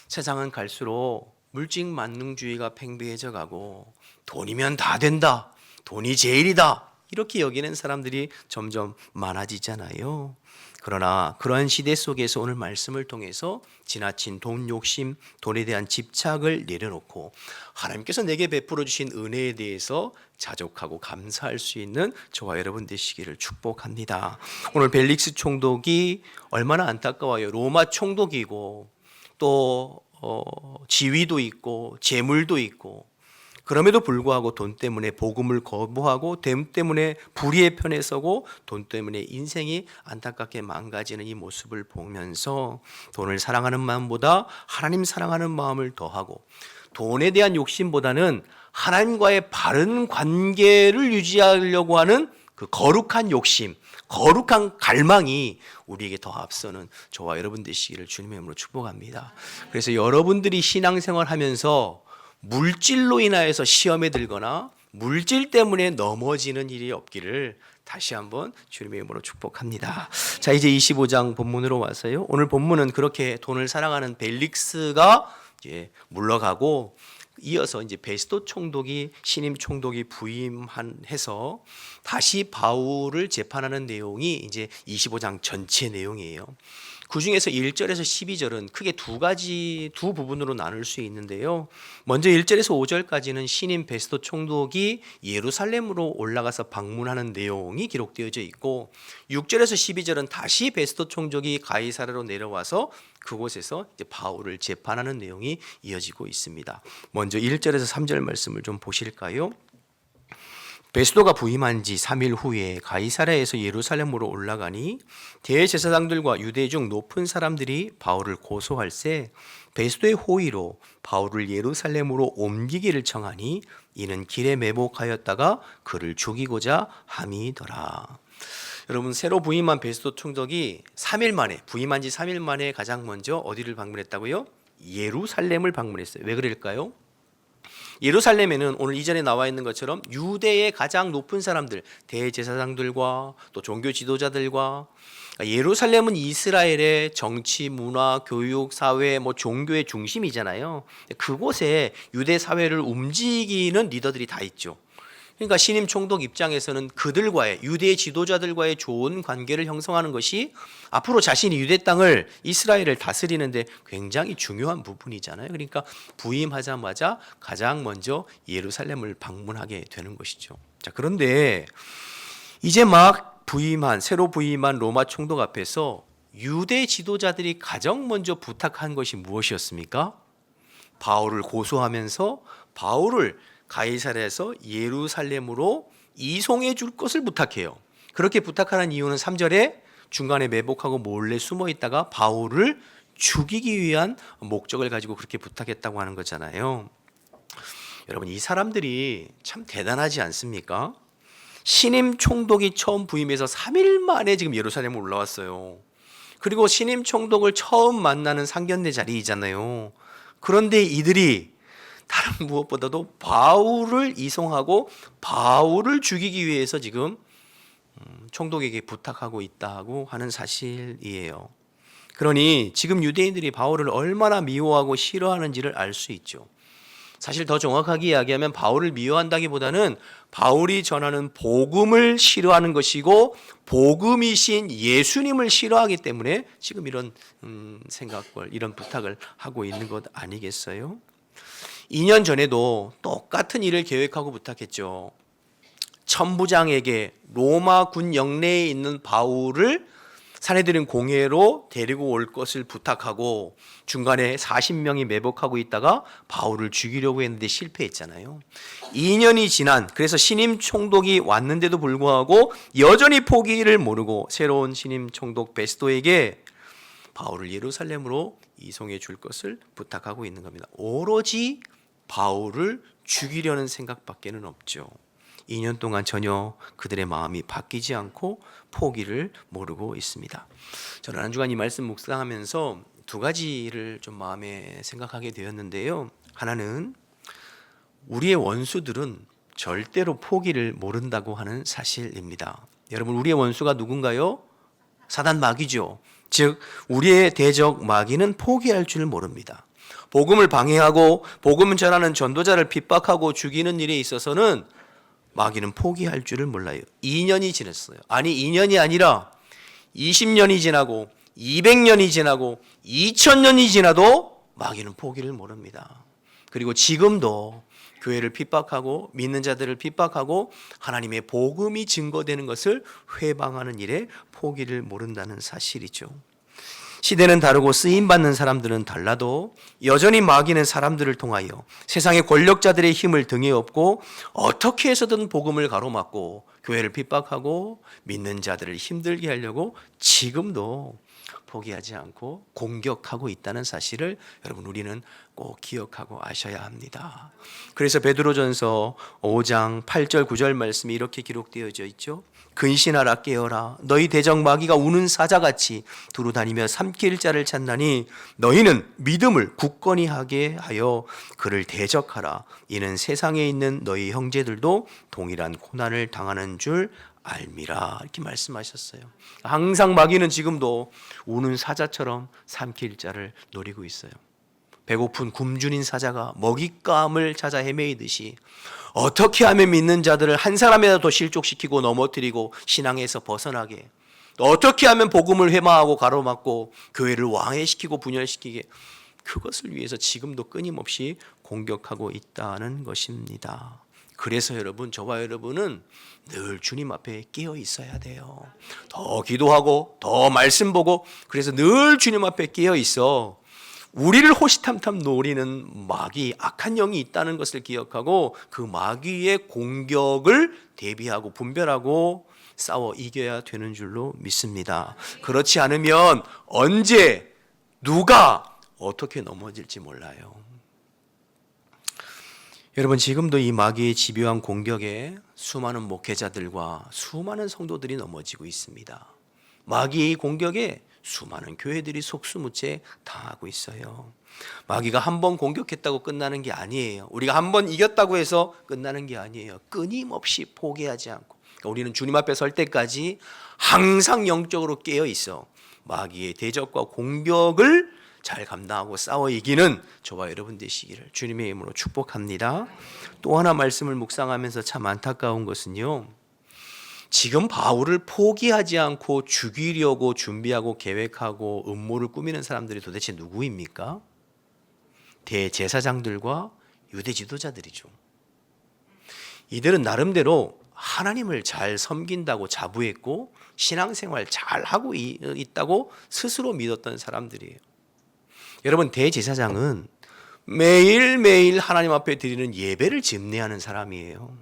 세상은 갈수록 물질 만능주의가 팽배해져 가고 돈이면 다 된다, 돈이 제일이다, 이렇게 여기는 사람들이 점점 많아지잖아요. 그러나 그러한 시대 속에서 오늘 말씀을 통해서 지나친 돈 욕심, 돈에 대한 집착을 내려놓고 하나님께서 내게 베풀어 주신 은혜에 대해서 자족하고 감사할 수 있는 저와 여러분 되시기를 축복합니다. 오늘 벨릭스 총독이 얼마나 안타까워요. 로마 총독이고 또 지위도 있고 재물도 있고 그럼에도 불구하고 돈 때문에 복음을 거부하고 돈 때문에 불의의 편에 서고 돈 때문에 인생이 안타깝게 망가지는 이 모습을 보면서 돈을 사랑하는 마음보다 하나님 사랑하는 마음을 더하고 돈에 대한 욕심보다는 하나님과의 바른 관계를 유지하려고 하는 그 거룩한 욕심, 거룩한 갈망이 우리에게 더 앞서는 저와 여러분 되시기를 주님의 이름으로 축복합니다. 그래서 여러분들이 신앙생활 하면서 물질로 인하여서 시험에 들거나 물질 때문에 넘어지는 일이 없기를 다시 한번 주님의 이름으로 축복합니다. 자, 이제 25장 본문으로 와서요. 오늘 본문은 그렇게 돈을 사랑하는 벨릭스가 이제 물러가고 이어서 이제 베스도 총독이 신임 총독이 부임해서 다시 바울을 재판하는 내용이 이제 25장 전체 내용이에요. 그 중에서 1절에서 12절은 크게 두 부분으로 나눌 수 있는데요. 먼저 1절에서 5절까지는 신임 베스도 총독이 예루살렘으로 올라가서 방문하는 내용이 기록되어져 있고 6절에서 12절은 다시 베스도 총독이 가이사랴로 내려와서 그곳에서 이제 바울을 재판하는 내용이 이어지고 있습니다. 먼저 1절에서 3절 말씀을 좀 보실까요? 베스도가 부임한 지 3일 후에 가이사랴에서 예루살렘으로 올라가니 대제사장들과 유대 중 높은 사람들이 바울을 고소할세 베스도의 호의로 바울을 예루살렘으로 옮기기를 청하니 이는 길에 매복하였다가 그를 죽이고자 함이더라. 여러분, 새로 부임한 베스도 총독이 3일 만에 부임한 지 3일 만에 가장 먼저 어디를 방문했다고요? 예루살렘을 방문했어요. 왜 그럴까요? 예루살렘에는 오늘 이전에 나와 있는 것처럼 유대의 가장 높은 사람들, 대제사장들과 또 종교 지도자들과 예루살렘은 이스라엘의 정치, 문화, 교육, 사회, 종교의 중심이잖아요. 그곳에 유대 사회를 움직이는 리더들이 다 있죠. 그러니까 신임 총독 입장에서는 그들과의 유대 지도자들과의 좋은 관계를 형성하는 것이 앞으로 자신이 유대 땅을 이스라엘을 다스리는데 굉장히 중요한 부분이잖아요. 그러니까 부임하자마자 가장 먼저 예루살렘을 방문하게 되는 것이죠. 자, 그런데 이제 막 새로 부임한 로마 총독 앞에서 유대 지도자들이 가장 먼저 부탁한 것이 무엇이었습니까? 바울을 고소하면서 바울을 가이사랴에서 예루살렘으로 이송해 줄 것을 부탁해요. 그렇게 부탁하는 이유는 3절에 중간에 매복하고 몰래 숨어 있다가 바울을 죽이기 위한 목적을 가지고 그렇게 부탁했다고 하는 거잖아요. 여러분, 이 사람들이 참 대단하지 않습니까? 신임 총독이 처음 부임해서 3일 만에 지금 예루살렘에 올라왔어요. 그리고 신임 총독을 처음 만나는 상견례 자리이잖아요. 그런데 이들이 다른 무엇보다도 바울을 이송하고 바울을 죽이기 위해서 지금 총독에게 부탁하고 있다고 하는 사실이에요. 그러니 지금 유대인들이 바울을 얼마나 미워하고 싫어하는지를 알 수 있죠. 사실 더 정확하게 이야기하면 바울을 미워한다기보다는 바울이 전하는 복음을 싫어하는 것이고 복음이신 예수님을 싫어하기 때문에 지금 이런 생각을, 이런 부탁을 하고 있는 것 아니겠어요? 2년 전에도 똑같은 일을 계획하고 부탁했죠. 천부장에게 로마 군 영내에 있는 바울을 사내들은 공회로 데리고 올 것을 부탁하고 중간에 40명이 매복하고 있다가 바울을 죽이려고 했는데 실패했잖아요. 2년이 지난, 그래서 신임 총독이 왔는데도 불구하고 여전히 포기를 모르고 새로운 신임 총독 베스도에게 바울을 예루살렘으로 이송해 줄 것을 부탁하고 있는 겁니다. 오로지 바울을 죽이려는 생각밖에는 없죠. 2년 동안 전혀 그들의 마음이 바뀌지 않고 포기를 모르고 있습니다. 저는 한 주간 이 말씀 묵상하면서 두 가지를 좀 마음에 생각하게 되었는데요. 하나는 우리의 원수들은 절대로 포기를 모른다고 하는 사실입니다. 여러분, 우리의 원수가 누군가요? 사단 마귀죠. 즉 우리의 대적 마귀는 포기할 줄 모릅니다. 복음을 방해하고 복음을 전하는 전도자를 핍박하고 죽이는 일에 있어서는 마귀는 포기할 줄을 몰라요. 2년이 지났어요. 아니 2년이 아니라 20년이 지나고 200년이 지나고 2000년이 지나도 마귀는 포기를 모릅니다. 그리고 지금도 교회를 핍박하고 믿는 자들을 핍박하고 하나님의 복음이 증거되는 것을 회방하는 일에 포기를 모른다는 사실이죠. 시대는 다르고 쓰임받는 사람들은 달라도 여전히 마귀는 사람들을 통하여 세상의 권력자들의 힘을 등에 업고 어떻게 해서든 복음을 가로막고 교회를 핍박하고 믿는 자들을 힘들게 하려고 지금도 포기하지 않고 공격하고 있다는 사실을 여러분 우리는 꼭 기억하고 아셔야 합니다. 그래서 베드로전서 5장 8절 9절 말씀이 이렇게 기록되어져 있죠. 근신하라 깨어라 너희 대적 마귀가 우는 사자같이 두루다니며 삼킬 자를 찾나니 너희는 믿음을 굳건히 하게 하여 그를 대적하라. 이는 세상에 있는 너희 형제들도 동일한 고난을 당하는 줄 알미라. 이렇게 말씀하셨어요. 항상 마귀는 지금도 우는 사자처럼 삼킬 자를 노리고 있어요. 배고픈 굶주린 사자가 먹잇감을 찾아 헤매이듯이 어떻게 하면 믿는 자들을 한 사람이라도 실족시키고 넘어뜨리고 신앙에서 벗어나게, 어떻게 하면 복음을 회마하고 가로막고 교회를 왕해시키고 분열시키게, 그것을 위해서 지금도 끊임없이 공격하고 있다는 것입니다. 그래서 여러분, 저와 여러분은 늘 주님 앞에 깨어 있어야 돼요. 더 기도하고 더 말씀 보고, 그래서 늘 주님 앞에 깨어 있어 우리를 호시탐탐 노리는 마귀, 악한 영이 있다는 것을 기억하고 그 마귀의 공격을 대비하고 분별하고 싸워 이겨야 되는 줄로 믿습니다. 그렇지 않으면 언제 누가 어떻게 넘어질지 몰라요. 여러분, 지금도 이 마귀의 집요한 공격에 수많은 목회자들과 수많은 성도들이 넘어지고 있습니다. 마귀의 공격에 수많은 교회들이 속수무책 당하고 있어요. 마귀가 한 번 공격했다고 끝나는 게 아니에요. 우리가 한 번 이겼다고 해서 끝나는 게 아니에요. 끊임없이 포기하지 않고, 그러니까 우리는 주님 앞에 설 때까지 항상 영적으로 깨어 있어 마귀의 대적과 공격을 잘 감당하고 싸워 이기는 저와 여러분 되시기를 주님의 이름으로 축복합니다. 또 하나 말씀을 묵상하면서 참 안타까운 것은요, 지금 바울을 포기하지 않고 죽이려고 준비하고 계획하고 음모를 꾸미는 사람들이 도대체 누구입니까? 대제사장들과 유대 지도자들이죠. 이들은 나름대로 하나님을 잘 섬긴다고 자부했고 신앙생활 잘 하고 있다고 스스로 믿었던 사람들이에요. 여러분, 대제사장은 매일매일 하나님 앞에 드리는 예배를 집례하는 사람이에요.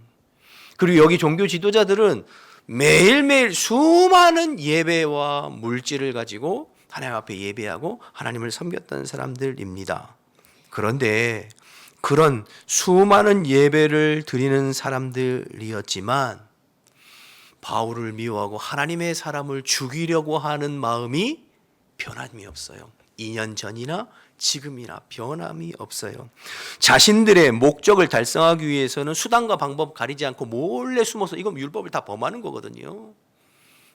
그리고 여기 종교 지도자들은 매일매일 수많은 예배와 물질을 가지고 하나님 앞에 예배하고 하나님을 섬겼던 사람들입니다. 그런데 그런 수많은 예배를 드리는 사람들이었지만 바울을 미워하고 하나님의 사람을 죽이려고 하는 마음이 변함이 없어요. 2년 전이나 지금이나 변함이 없어요. 자신들의 목적을 달성하기 위해서는 수단과 방법 가리지 않고 몰래 숨어서, 이건 율법을 다 범하는 거거든요.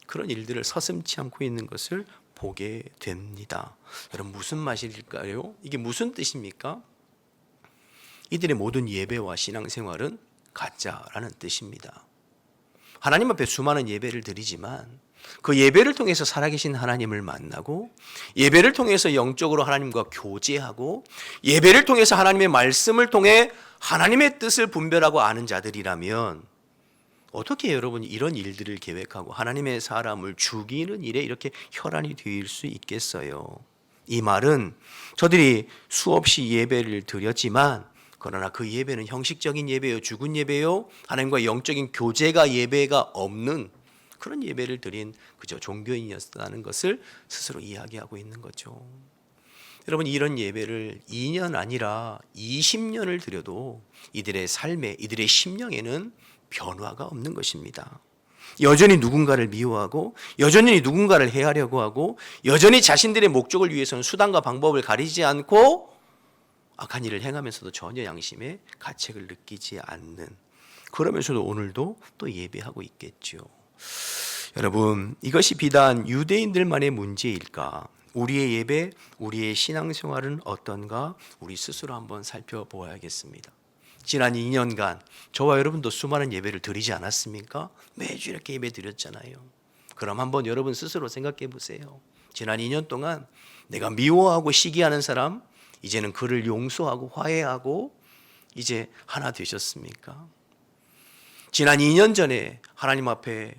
그런 일들을 서슴지 않고 있는 것을 보게 됩니다. 여러분, 무슨 말일까요? 이게 무슨 뜻입니까? 이들의 모든 예배와 신앙생활은 가짜라는 뜻입니다. 하나님 앞에 수많은 예배를 드리지만 그 예배를 통해서 살아계신 하나님을 만나고, 예배를 통해서 영적으로 하나님과 교제하고, 예배를 통해서 하나님의 말씀을 통해 하나님의 뜻을 분별하고 아는 자들이라면 어떻게 여러분이 이런 일들을 계획하고 하나님의 사람을 죽이는 일에 이렇게 혈안이 될 수 있겠어요? 이 말은 저들이 수없이 예배를 드렸지만, 그러나 그 예배는 형식적인 예배요, 죽은 예배요, 하나님과 영적인 교제가 예배가 없는 그런 예배를 드린 그저 종교인이었다는 것을 스스로 이야기하고 있는 거죠. 여러분, 이런 예배를 2년 아니라 20년을 드려도 이들의 삶에, 이들의 심령에는 변화가 없는 것입니다. 여전히 누군가를 미워하고, 여전히 누군가를 해하려고 하고, 여전히 자신들의 목적을 위해서는 수단과 방법을 가리지 않고 악한 일을 행하면서도 전혀 양심의 가책을 느끼지 않는, 그러면서도 오늘도 또 예배하고 있겠죠. 여러분, 이것이 비단 유대인들만의 문제일까? 우리의 예배, 우리의 신앙생활은 어떤가? 우리 스스로 한번 살펴보아야겠습니다. 지난 2년간 저와 여러분도 수많은 예배를 드리지 않았습니까? 매주 이렇게 예배 드렸잖아요. 그럼 한번 여러분 스스로 생각해 보세요. 지난 2년 동안 내가 미워하고 시기하는 사람, 이제는 그를 용서하고 화해하고 이제 하나 되셨습니까? 지난 2년 전에 하나님 앞에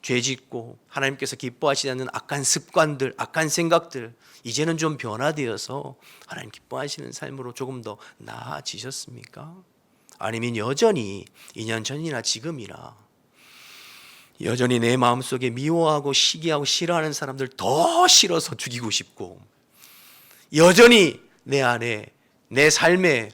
죄짓고 하나님께서 기뻐하시지 않는 악한 습관들, 악한 생각들, 이제는 좀 변화되어서 하나님 기뻐하시는 삶으로 조금 더 나아지셨습니까? 아니면 여전히 2년 전이나 지금이나 여전히 내 마음속에 미워하고 시기하고 싫어하는 사람들 더 싫어서 죽이고 싶고, 여전히 내 안에 내 삶에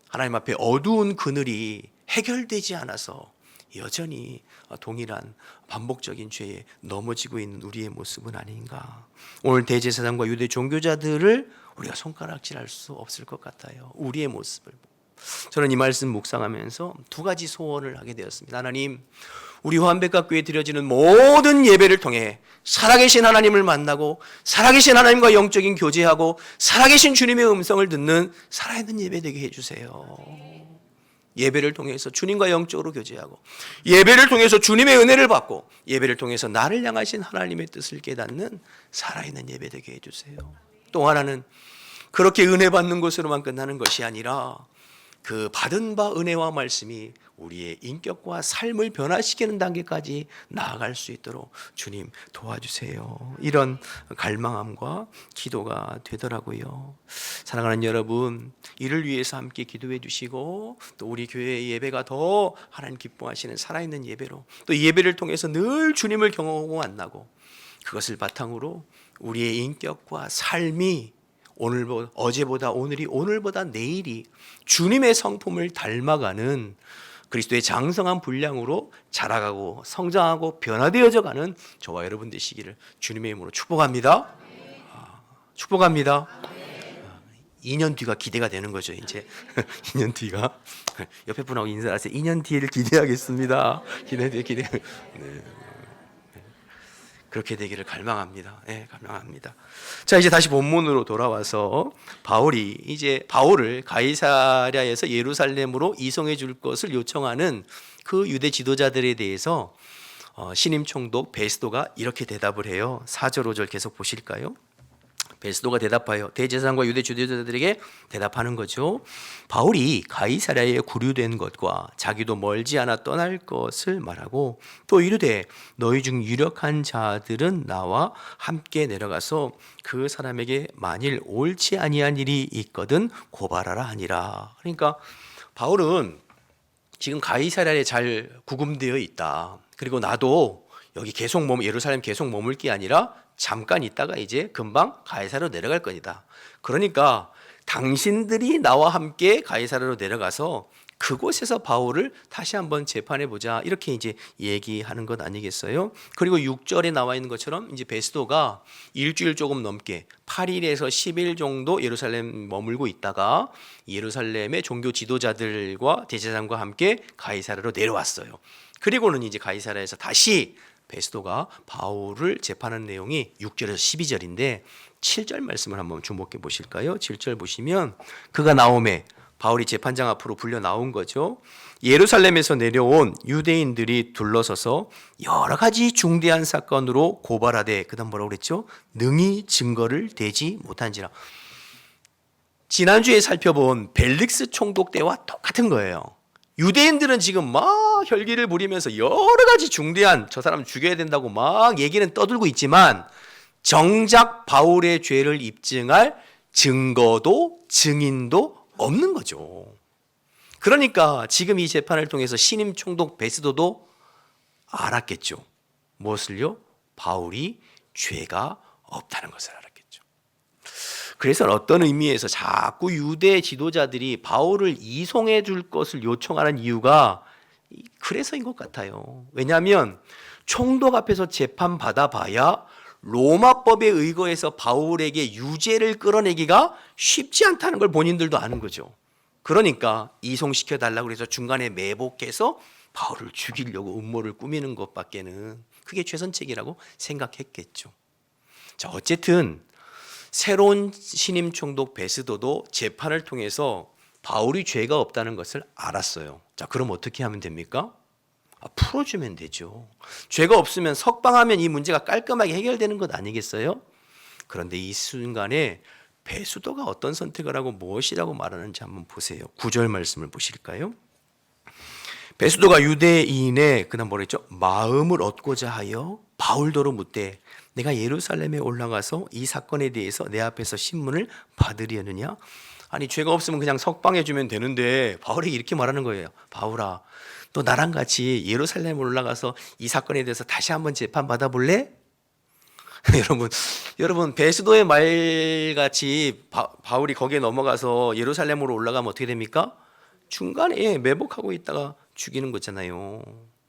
하나님 앞에 어두운 그늘이 해결되지 않아서 여전히 동일한 반복적인 죄에 넘어지고 있는 우리의 모습은 아닌가. 오늘 대제사장과 유대 종교자들을 우리가 손가락질할 수 없을 것 같아요. 우리의 모습을 보고. 저는 이 말씀 묵상하면서 두 가지 소원을 하게 되었습니다. 하나님, 우리 화암백각교회에 드려지는 모든 예배를 통해 살아계신 하나님을 만나고 살아계신 하나님과 영적인 교제하고 살아계신 주님의 음성을 듣는 살아있는 예배 되게 해주세요. 예배를 통해서 주님과 영적으로 교제하고, 예배를 통해서 주님의 은혜를 받고, 예배를 통해서 나를 향하신 하나님의 뜻을 깨닫는 살아있는 예배 되게 해주세요. 또 하나는 그렇게 은혜 받는 것으로만 끝나는 것이 아니라 그 받은 바 은혜와 말씀이 우리의 인격과 삶을 변화시키는 단계까지 나아갈 수 있도록 주님 도와주세요. 이런 갈망함과 기도가 되더라고요. 사랑하는 여러분, 이를 위해서 함께 기도해 주시고, 또 우리 교회의 예배가 더 하나님 기뻐하시는 살아있는 예배로, 또 이 예배를 통해서 늘 주님을 경험하고 만나고, 그것을 바탕으로 우리의 인격과 삶이 어제보다 오늘이, 오늘보다 내일이 주님의 성품을 닮아가는 그리스도의 장성한 분량으로 자라가고 성장하고 변화되어져 가는 저와 여러분 되시기를 주님의 이름으로 축복합니다. 축복합니다. 2년 뒤가 기대가 되는 거죠. 이제 2년 뒤가 옆에 분하고 인사하세요. 2년 뒤를 기대하겠습니다. 기대. 네. 그렇게 되기를 갈망합니다. 네, 갈망합니다. 자, 이제 다시 본문으로 돌아와서 바울을 가이사랴에서 예루살렘으로 이송해 줄 것을 요청하는 그 유대 지도자들에 대해서 신임 총독 베스도가 이렇게 대답을 해요. 4절 5절 계속 보실까요? 베스도가 대답하여 대제사장과 유대 지도자들에게 대답하는 거죠. 바울이 가이사랴에 구류된 것과 자기도 멀지 않아 떠날 것을 말하고, 또 이르되 너희 중 유력한 자들은 나와 함께 내려가서 그 사람에게 만일 옳지 아니한 일이 있거든 고발하라 하니라. 그러니까 바울은 지금 가이사랴에 잘 구금되어 있다. 그리고 나도 여기 예루살렘 계속 머물 게 아니라 잠깐 있다가 이제 금방 가이사랴로 내려갈 거니다. 그러니까 당신들이 나와 함께 가이사랴로 내려가서 그곳에서 바울을 다시 한번 재판해 보자, 이렇게 이제 얘기하는 것 아니겠어요? 그리고 6절에 나와 있는 것처럼 이제 베스도가 일주일 조금 넘게 8일에서 10일 정도 예루살렘 머물고 있다가 예루살렘의 종교 지도자들과 대제사장과 함께 가이사랴로 내려왔어요. 그리고는 이제 가이사랴에서 다시 베스도가 바울을 재판하는 내용이 6절에서 12절인데 7절 말씀을 한번 주목해 보실까요? 7절 보시면 그가 나오매 바울이 재판장 앞으로 불려 나온 거죠. 예루살렘에서 내려온 유대인들이 둘러서서 여러 가지 중대한 사건으로 고발하되, 그다음 뭐라고 그랬죠? 능히 증거를 대지 못한지라. 지난주에 살펴본 벨릭스 총독 때와 똑같은 거예요. 유대인들은 지금 막 혈기를 부리면서 여러 가지 중대한, 저 사람 죽여야 된다고 막 얘기는 떠들고 있지만 정작 바울의 죄를 입증할 증거도 증인도 없는 거죠. 그러니까 지금 이 재판을 통해서 신임 총독 베스도도 알았겠죠. 무엇을요? 바울이 죄가 없다는 것을 알았겠죠. 그래서 어떤 의미에서 자꾸 유대 지도자들이 바울을 이송해 줄 것을 요청하는 이유가 그래서인 것 같아요. 왜냐하면 총독 앞에서 재판 받아봐야 로마법에 의거해서 바울에게 유죄를 끌어내기가 쉽지 않다는 걸 본인들도 아는 거죠. 그러니까 이송시켜 달라고 해서 중간에 매복해서 바울을 죽이려고 음모를 꾸미는 것밖에는 그게 최선책이라고 생각했겠죠. 자, 어쨌든 새로운 신임 총독 베스도도 재판을 통해서 바울이 죄가 없다는 것을 알았어요. 자, 그럼 어떻게 하면 됩니까? 풀어주면 되죠. 죄가 없으면 석방하면 이 문제가 깔끔하게 해결되는 것 아니겠어요? 그런데 이 순간에 베스도가 어떤 선택을 하고 무엇이라고 말하는지 한번 보세요. 9절 말씀을 보실까요? 베스도가 유대인의 그다음 뭐랬죠? 마음을 얻고자 하여 바울더러 묻되 내가 예루살렘에 올라가서 이 사건에 대해서 내 앞에서 신문을 받으려느냐? 아니 죄가 없으면 그냥 석방해 주면 되는데 바울이 이렇게 말하는 거예요. 바울아, 너 나랑 같이 예루살렘 올라가서 이 사건에 대해서 다시 한번 재판 받아볼래? 여러분 베스도의 말같이 바울이 거기에 넘어가서 예루살렘으로 올라가면 어떻게 됩니까? 중간에 매복하고 있다가 죽이는 거잖아요.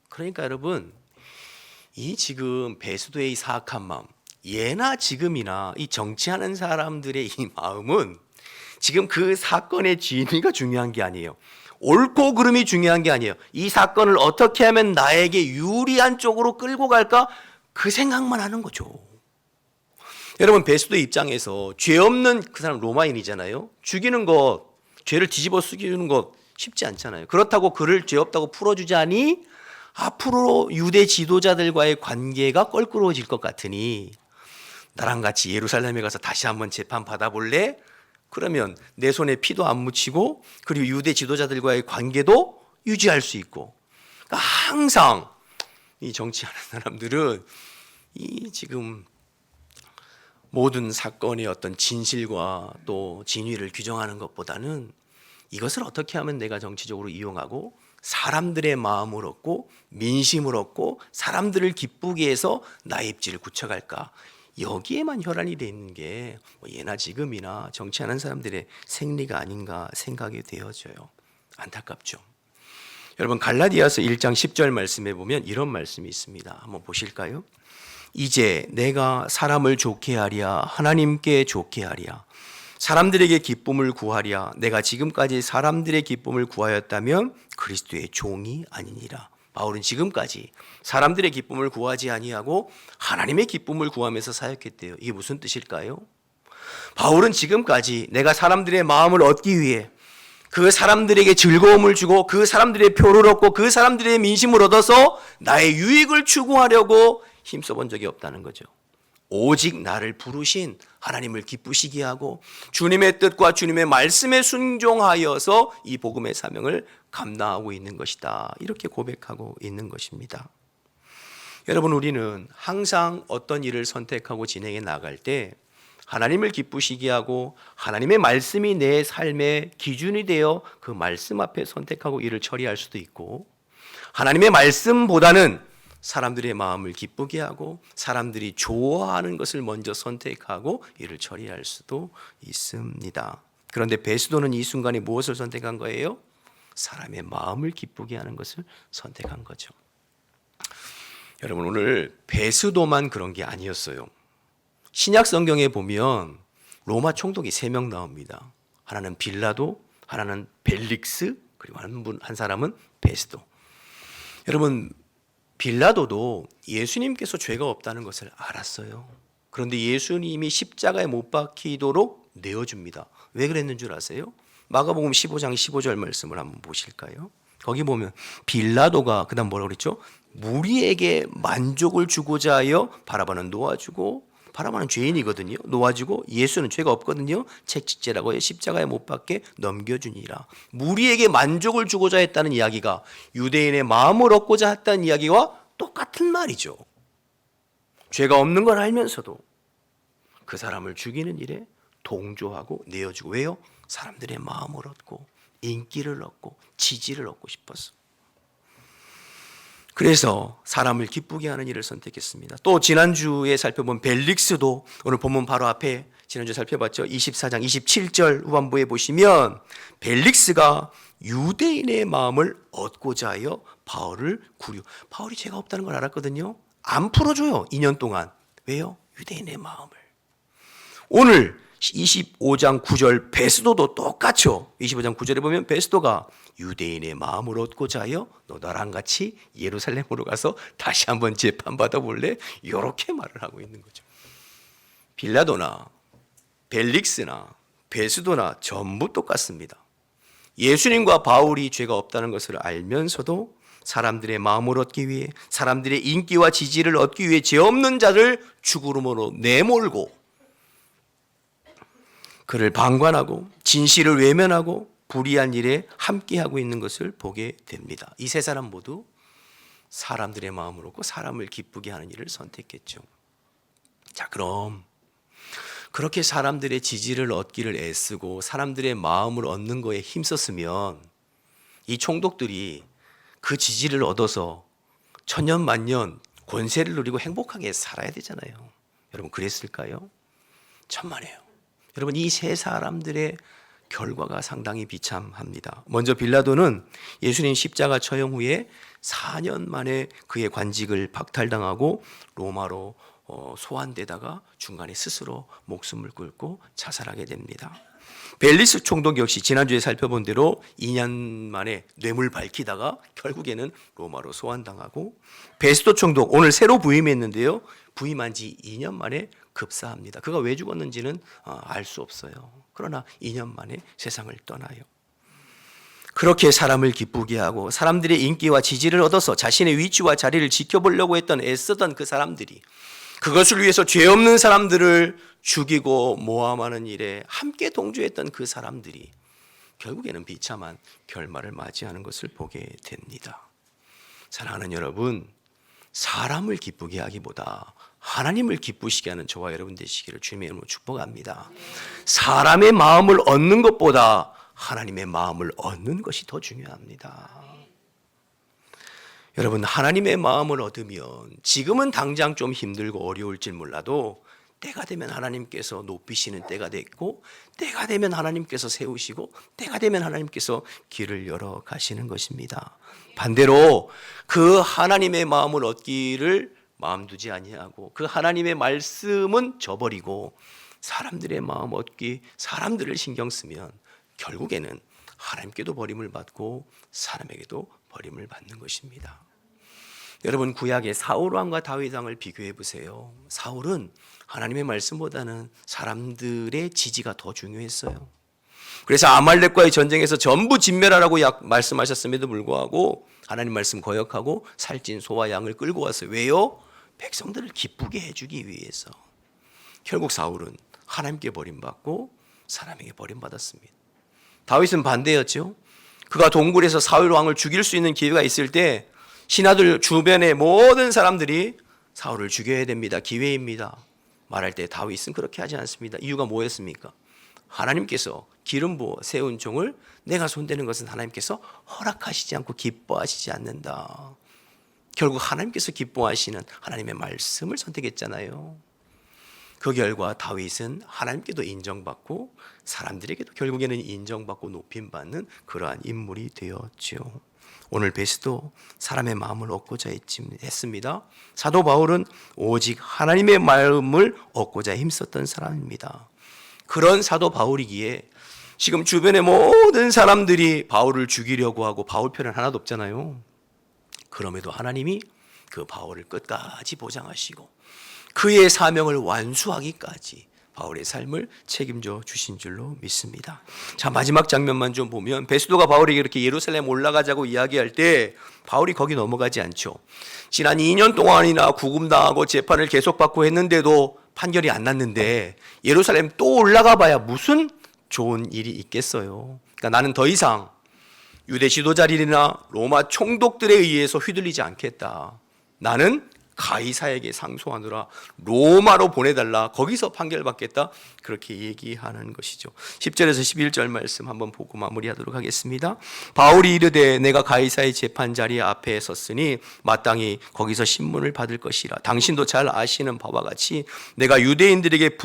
그러니까 여러분, 이 지금 베스도의 이 사악한 마음, 예나 지금이나 이 정치하는 사람들의 이 마음은 지금 그 사건의 진위가 중요한 게 아니에요. 옳고 그름이 중요한 게 아니에요. 이 사건을 어떻게 하면 나에게 유리한 쪽으로 끌고 갈까? 그 생각만 하는 거죠. 여러분 베스도 입장에서 죄 없는 그 사람 로마인이잖아요. 죽이는 것, 죄를 뒤집어 쓰기는 것 쉽지 않잖아요. 그렇다고 그를 죄 없다고 풀어주자니 앞으로 유대 지도자들과의 관계가 껄끄러워질 것 같으니 나랑 같이 예루살렘에 가서 다시 한번 재판 받아볼래? 그러면 내 손에 피도 안 묻히고 그리고 유대 지도자들과의 관계도 유지할 수 있고, 그러니까 항상 이 정치하는 사람들은 이 지금 모든 사건의 어떤 진실과 또 진위를 규정하는 것보다는 이것을 어떻게 하면 내가 정치적으로 이용하고 사람들의 마음을 얻고 민심을 얻고 사람들을 기쁘게 해서 나의 입지를 굳혀갈까, 여기에만 혈안이 돼 있는 게 예나 지금이나 정치하는 사람들의 생리가 아닌가 생각이 되어져요. 안타깝죠. 여러분 갈라디아서 1장 10절 말씀에 보면 이런 말씀이 있습니다. 한번 보실까요? 이제 내가 사람을 좋게 하랴 하나님께 좋게 하랴 사람들에게 기쁨을 구하랴 내가 지금까지 사람들의 기쁨을 구하였다면 그리스도의 종이 아니니라. 바울은 지금까지 사람들의 기쁨을 구하지 아니하고 하나님의 기쁨을 구하면서 사역했대요. 이게 무슨 뜻일까요? 바울은 지금까지 내가 사람들의 마음을 얻기 위해 그 사람들에게 즐거움을 주고 그 사람들의 표를 얻고 그 사람들의 민심을 얻어서 나의 유익을 추구하려고 힘써본 적이 없다는 거죠. 오직 나를 부르신 하나님을 기쁘시게 하고 주님의 뜻과 주님의 말씀에 순종하여서 이 복음의 사명을 감당하고 있는 것이다. 이렇게 고백하고 있는 것입니다. 여러분, 우리는 항상 어떤 일을 선택하고 진행해 나갈 때 하나님을 기쁘시게 하고 하나님의 말씀이 내 삶의 기준이 되어 그 말씀 앞에 선택하고 일을 처리할 수도 있고, 하나님의 말씀보다는 사람들의 마음을 기쁘게 하고 사람들이 좋아하는 것을 먼저 선택하고 일을 처리할 수도 있습니다. 그런데 베스도는 이 순간에 무엇을 선택한 거예요? 사람의 마음을 기쁘게 하는 것을 선택한 거죠. 여러분, 오늘 베스도만 그런 게 아니었어요. 신약 성경에 보면 로마 총독이 3명 나옵니다. 하나는 빌라도, 하나는 벨릭스, 그리고 한 사람은 베스도. 여러분, 빌라도도 예수님께서 죄가 없다는 것을 알았어요. 그런데 예수님이 십자가에 못 박히도록 내어줍니다. 왜 그랬는 줄 아세요? 마가복음 15장 15절 말씀을 한번 보실까요? 거기 보면 빌라도가 그다음 뭐라고 그랬죠? 무리에게 만족을 주고자 하여 바라바는 놓아주고, 바라바는 죄인이거든요. 놓아주고 예수는 죄가 없거든요. 채찍질하고 해 십자가에 못 박게 넘겨주니라. 무리에게 만족을 주고자 했다는 이야기가 유대인의 마음을 얻고자 했다는 이야기와 똑같은 말이죠. 죄가 없는 걸 알면서도 그 사람을 죽이는 일에 동조하고 내어주고. 왜요? 사람들의 마음을 얻고 인기를 얻고 지지를 얻고 싶어서. 그래서 사람을 기쁘게 하는 일을 선택했습니다. 또 지난주에 살펴본 벨릭스도 오늘 본문 바로 앞에 지난주에 살펴봤죠. 24장 27절 후반부에 보시면 벨릭스가 유대인의 마음을 얻고자 하여 바울을 바울이 죄가 없다는 걸 알았거든요. 안 풀어줘요. 2년 동안. 왜요? 유대인의 마음을. 오늘 25장 9절 베스도도 똑같죠. 25장 9절에 보면 베스도가 유대인의 마음을 얻고자 하여 너 나랑 같이 예루살렘으로 가서 다시 한번 재판받아 볼래? 이렇게 말을 하고 있는 거죠. 빌라도나 벨릭스나 베스도나 전부 똑같습니다. 예수님과 바울이 죄가 없다는 것을 알면서도 사람들의 마음을 얻기 위해, 사람들의 인기와 지지를 얻기 위해 죄 없는 자를 죽음으로 내몰고 그를 방관하고 진실을 외면하고 불의한 일에 함께하고 있는 것을 보게 됩니다. 이 세 사람 모두 사람들의 마음을 얻고 사람을 기쁘게 하는 일을 선택했죠. 자, 그럼 그렇게 사람들의 지지를 얻기를 애쓰고 사람들의 마음을 얻는 거에 힘썼으면 이 총독들이 그 지지를 얻어서 천년만년 권세를 누리고 행복하게 살아야 되잖아요. 여러분 그랬을까요? 천만에요. 여러분 이 세 사람들의 결과가 상당히 비참합니다. 먼저 빌라도는 예수님 십자가 처형 후에 4년 만에 그의 관직을 박탈당하고 로마로 소환되다가 중간에 스스로 목숨을 끊고 자살하게 됩니다. 벨리스 총독 역시 지난주에 살펴본 대로 2년 만에 뇌물 밝히다가 결국에는 로마로 소환당하고, 베스도 총독 오늘 새로 부임했는데요, 부임한 지 2년 만에 급사합니다. 그가 왜 죽었는지는 알 수 없어요. 그러나 2년 만에 세상을 떠나요. 그렇게 사람을 기쁘게 하고 사람들의 인기와 지지를 얻어서 자신의 위치와 자리를 지켜보려고 애쓰던 그 사람들이, 그것을 위해서 죄 없는 사람들을 죽이고 모함하는 일에 함께 동조했던 그 사람들이 결국에는 비참한 결말을 맞이하는 것을 보게 됩니다. 사랑하는 여러분, 사람을 기쁘게 하기보다 하나님을 기쁘시게 하는 저와 여러분 되시기를 주님의 이름으로 축복합니다. 사람의 마음을 얻는 것보다 하나님의 마음을 얻는 것이 더 중요합니다. 여러분, 하나님의 마음을 얻으면 지금은 당장 좀 힘들고 어려울지 몰라도 때가 되면 하나님께서 높이시는 때가 됐고, 때가 되면 하나님께서 세우시고, 때가 되면 하나님께서 길을 열어 가시는 것입니다. 반대로 그 하나님의 마음을 얻기를 마음 두지 아니하고 그 하나님의 말씀은 저버리고 사람들의 마음 얻기, 사람들을 신경 쓰면 결국에는 하나님께도 버림을 받고 사람에게도 버림을 받는 것입니다. 여러분, 구약의 사울 왕과 다윗 왕을 비교해 보세요. 사울은 하나님의 말씀보다는 사람들의 지지가 더 중요했어요. 그래서 아말렉과의 전쟁에서 전부 진멸하라고 말씀하셨음에도 불구하고 하나님 말씀 거역하고 살찐 소와 양을 끌고 왔어요. 왜요? 백성들을 기쁘게 해주기 위해서. 결국 사울은 하나님께 버림받고 사람에게 버림받았습니다. 다윗은 반대였죠. 그가 동굴에서 사울 왕을 죽일 수 있는 기회가 있을 때 신하들 주변의 모든 사람들이 사울을 죽여야 됩니다, 기회입니다 말할 때 다윗은 그렇게 하지 않습니다. 이유가 뭐였습니까? 하나님께서 기름 부어 세운 종을 내가 손대는 것은 하나님께서 허락하시지 않고 기뻐하시지 않는다. 결국 하나님께서 기뻐하시는 하나님의 말씀을 선택했잖아요. 그 결과 다윗은 하나님께도 인정받고 사람들에게도 결국에는 인정받고 높임받는 그러한 인물이 되었죠. 오늘 베스도 사람의 마음을 얻고자 했습니다. 사도 바울은 오직 하나님의 마음을 얻고자 힘썼던 사람입니다. 그런 사도 바울이기에 지금 주변의 모든 사람들이 바울을 죽이려고 하고 바울 편은 하나도 없잖아요. 그럼에도 하나님이 그 바울을 끝까지 보장하시고 그의 사명을 완수하기까지 바울의 삶을 책임져 주신 줄로 믿습니다. 자, 마지막 장면만 좀 보면 베스도가 바울에게 이렇게 예루살렘 올라가자고 이야기할 때 바울이 거기 넘어가지 않죠. 지난 2년 동안이나 구금당하고 재판을 계속 받고 했는데도 판결이 안 났는데 예루살렘 또 올라가 봐야 무슨 좋은 일이 있겠어요. 그러니까 나는 더 이상 유대 지도자들이나 로마 총독들에 의해서 휘둘리지 않겠다. 나는 가이사에게 상소하느라 로마로 보내달라, 거기서 판결받겠다, 그렇게 얘기하는 것이죠. 10절에서 11절 말씀 한번 보고 마무리하도록 하겠습니다. 바울이 이르되 내가 가이사의 재판자리 앞에 섰으니 마땅히 거기서 신문을 받을 것이라. 당신도 잘 아시는 바와 같이 내가 유대인들에게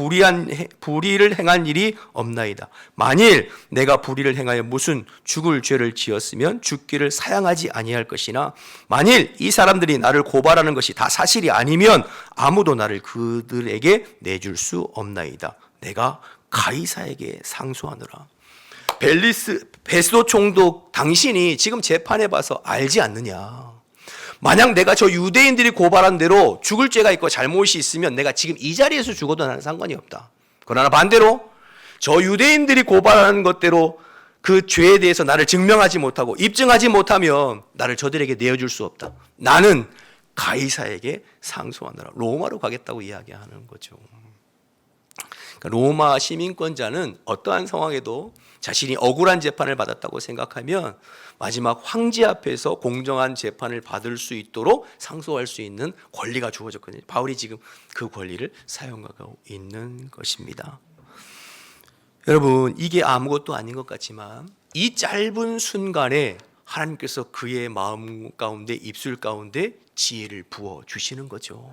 불의를 행한 일이 없나이다. 만일 내가 불의를 행하여 무슨 죽을 죄를 지었으면 죽기를 사양하지 아니할 것이나 만일 이 사람들이 나를 고발하는 것이 다 사실이 아니면 아무도 나를 그들에게 내줄 수 없나이다. 내가 가이사에게 상소하느라. 베스도 총독, 당신이 지금 재판해 봐서 알지 않느냐? 만약 내가 저 유대인들이 고발한 대로 죽을 죄가 있고 잘못이 있으면 내가 지금 이 자리에서 죽어도 나는 상관이 없다. 그러나 반대로 저 유대인들이 고발하는 것대로 그 죄에 대해서 나를 증명하지 못하고 입증하지 못하면 나를 저들에게 내어줄 수 없다. 나는 가이사에게 상소하느라 로마로 가겠다고 이야기하는 거죠. 로마 시민권자는 어떠한 상황에도 자신이 억울한 재판을 받았다고 생각하면 마지막 황제 앞에서 공정한 재판을 받을 수 있도록 상소할 수 있는 권리가 주어졌거든요. 바울이 지금 그 권리를 사용하고 있는 것입니다. 여러분, 이게 아무것도 아닌 것 같지만 이 짧은 순간에 하나님께서 그의 마음 가운데, 입술 가운데 지혜를 부어 주시는 거죠.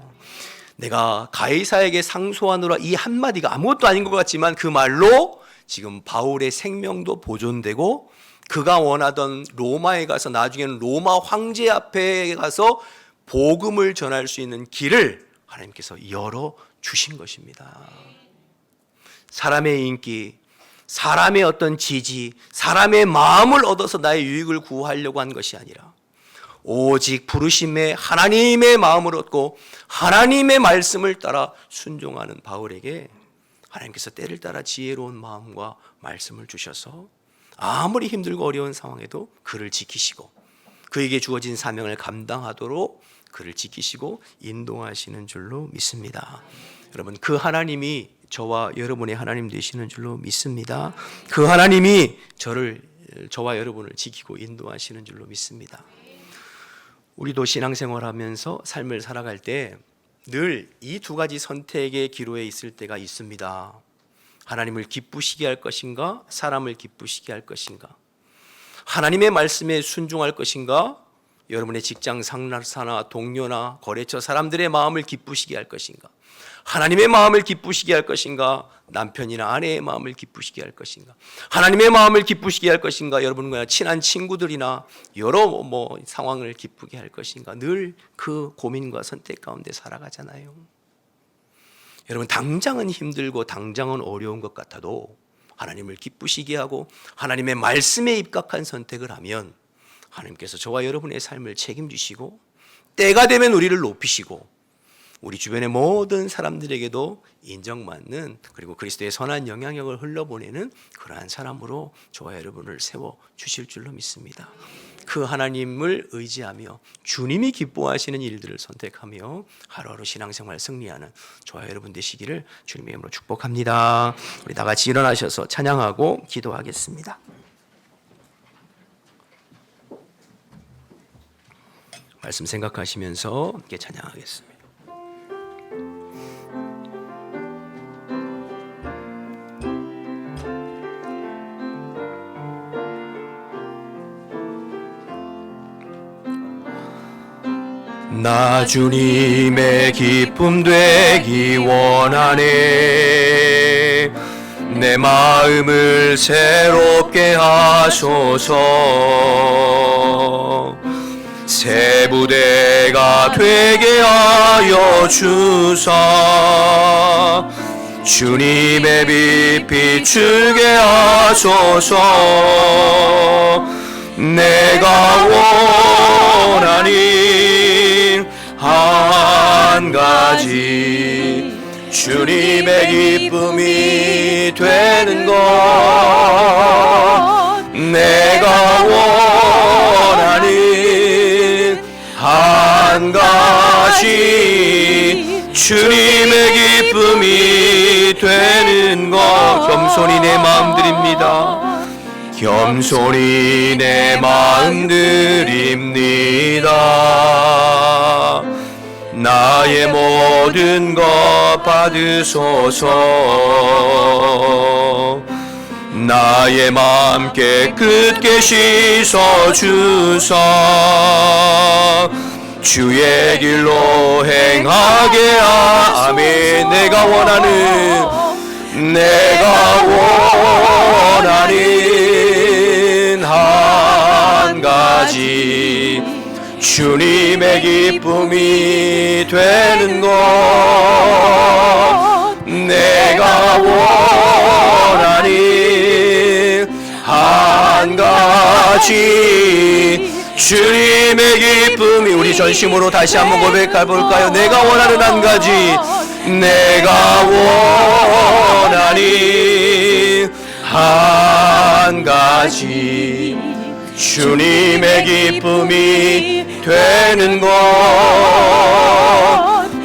내가 가이사에게 상소하노라 이 한마디가 아무것도 아닌 것 같지만 그 말로 지금 바울의 생명도 보존되고 그가 원하던 로마에 가서 나중에는 로마 황제 앞에 가서 복음을 전할 수 있는 길을 하나님께서 열어 주신 것입니다. 사람의 인기, 사람의 어떤 지지, 사람의 마음을 얻어서 나의 유익을 구하려고 한 것이 아니라 오직 부르심에 하나님의 마음을 얻고 하나님의 말씀을 따라 순종하는 바울에게 하나님께서 때를 따라 지혜로운 마음과 말씀을 주셔서 아무리 힘들고 어려운 상황에도 그를 지키시고 그에게 주어진 사명을 감당하도록 그를 지키시고 인도하시는 줄로 믿습니다. 여러분, 그 하나님이 저와 여러분의 하나님 되시는 줄로 믿습니다. 그 하나님이 저와 여러분을 지키고 인도하시는 줄로 믿습니다. 우리도 신앙생활하면서 삶을 살아갈 때 늘 이 두 가지 선택의 기로에 있을 때가 있습니다. 하나님을 기쁘시게 할 것인가, 사람을 기쁘시게 할 것인가, 하나님의 말씀에 순종할 것인가, 여러분의 직장 상사나 동료나 거래처 사람들의 마음을 기쁘시게 할 것인가, 하나님의 마음을 기쁘시게 할 것인가, 남편이나 아내의 마음을 기쁘시게 할 것인가, 하나님의 마음을 기쁘시게 할 것인가, 여러분과 친한 친구들이나 여러 상황을 기쁘게 할 것인가, 늘 그 고민과 선택 가운데 살아가잖아요. 여러분, 당장은 힘들고 당장은 어려운 것 같아도 하나님을 기쁘시게 하고 하나님의 말씀에 입각한 선택을 하면 하나님께서 저와 여러분의 삶을 책임지시고 때가 되면 우리를 높이시고 우리 주변의 모든 사람들에게도 인정받는, 그리고 그리스도의 선한 영향력을 흘러보내는 그러한 사람으로 저와 여러분을 세워주실 줄로 믿습니다. 그 하나님을 의지하며 주님이 기뻐하시는 일들을 선택하며 하루하루 신앙생활 승리하는 저와 여러분 되시기를 주님의 이름으로 축복합니다. 우리 다 같이 일어나셔서 찬양하고 기도하겠습니다. 말씀 생각하시면서 함께 찬양하겠습니다. 나 주님의 기쁨 되기 원하네. 내 마음을 새롭게 하소서. 새 부대가 되게 하여 주사. 주님의 빛 비추게 하소서. 내가 원하는 한 가지, 주님의 기쁨이 되는 것. 내가 원하는 한 가지, 주님의 기쁨이 되는 것. 겸손히 내 마음 드립니다. 겸손히 내 마음 드립니다. 나의 모든 것 받으소서. 나의 마음 깨끗게 씻어주사. 주의 길로 행하게 아멘. 내가 원하는 한 가지, 주님의 기쁨이 되는 것. 내가 원하는 한 가지, 주님의 기쁨이. 우리 전심으로 다시 한번 고백해볼까요? 내가 원하는 한 가지, 내가 원하는 한 가지, 주님의 기쁨이 되는 것.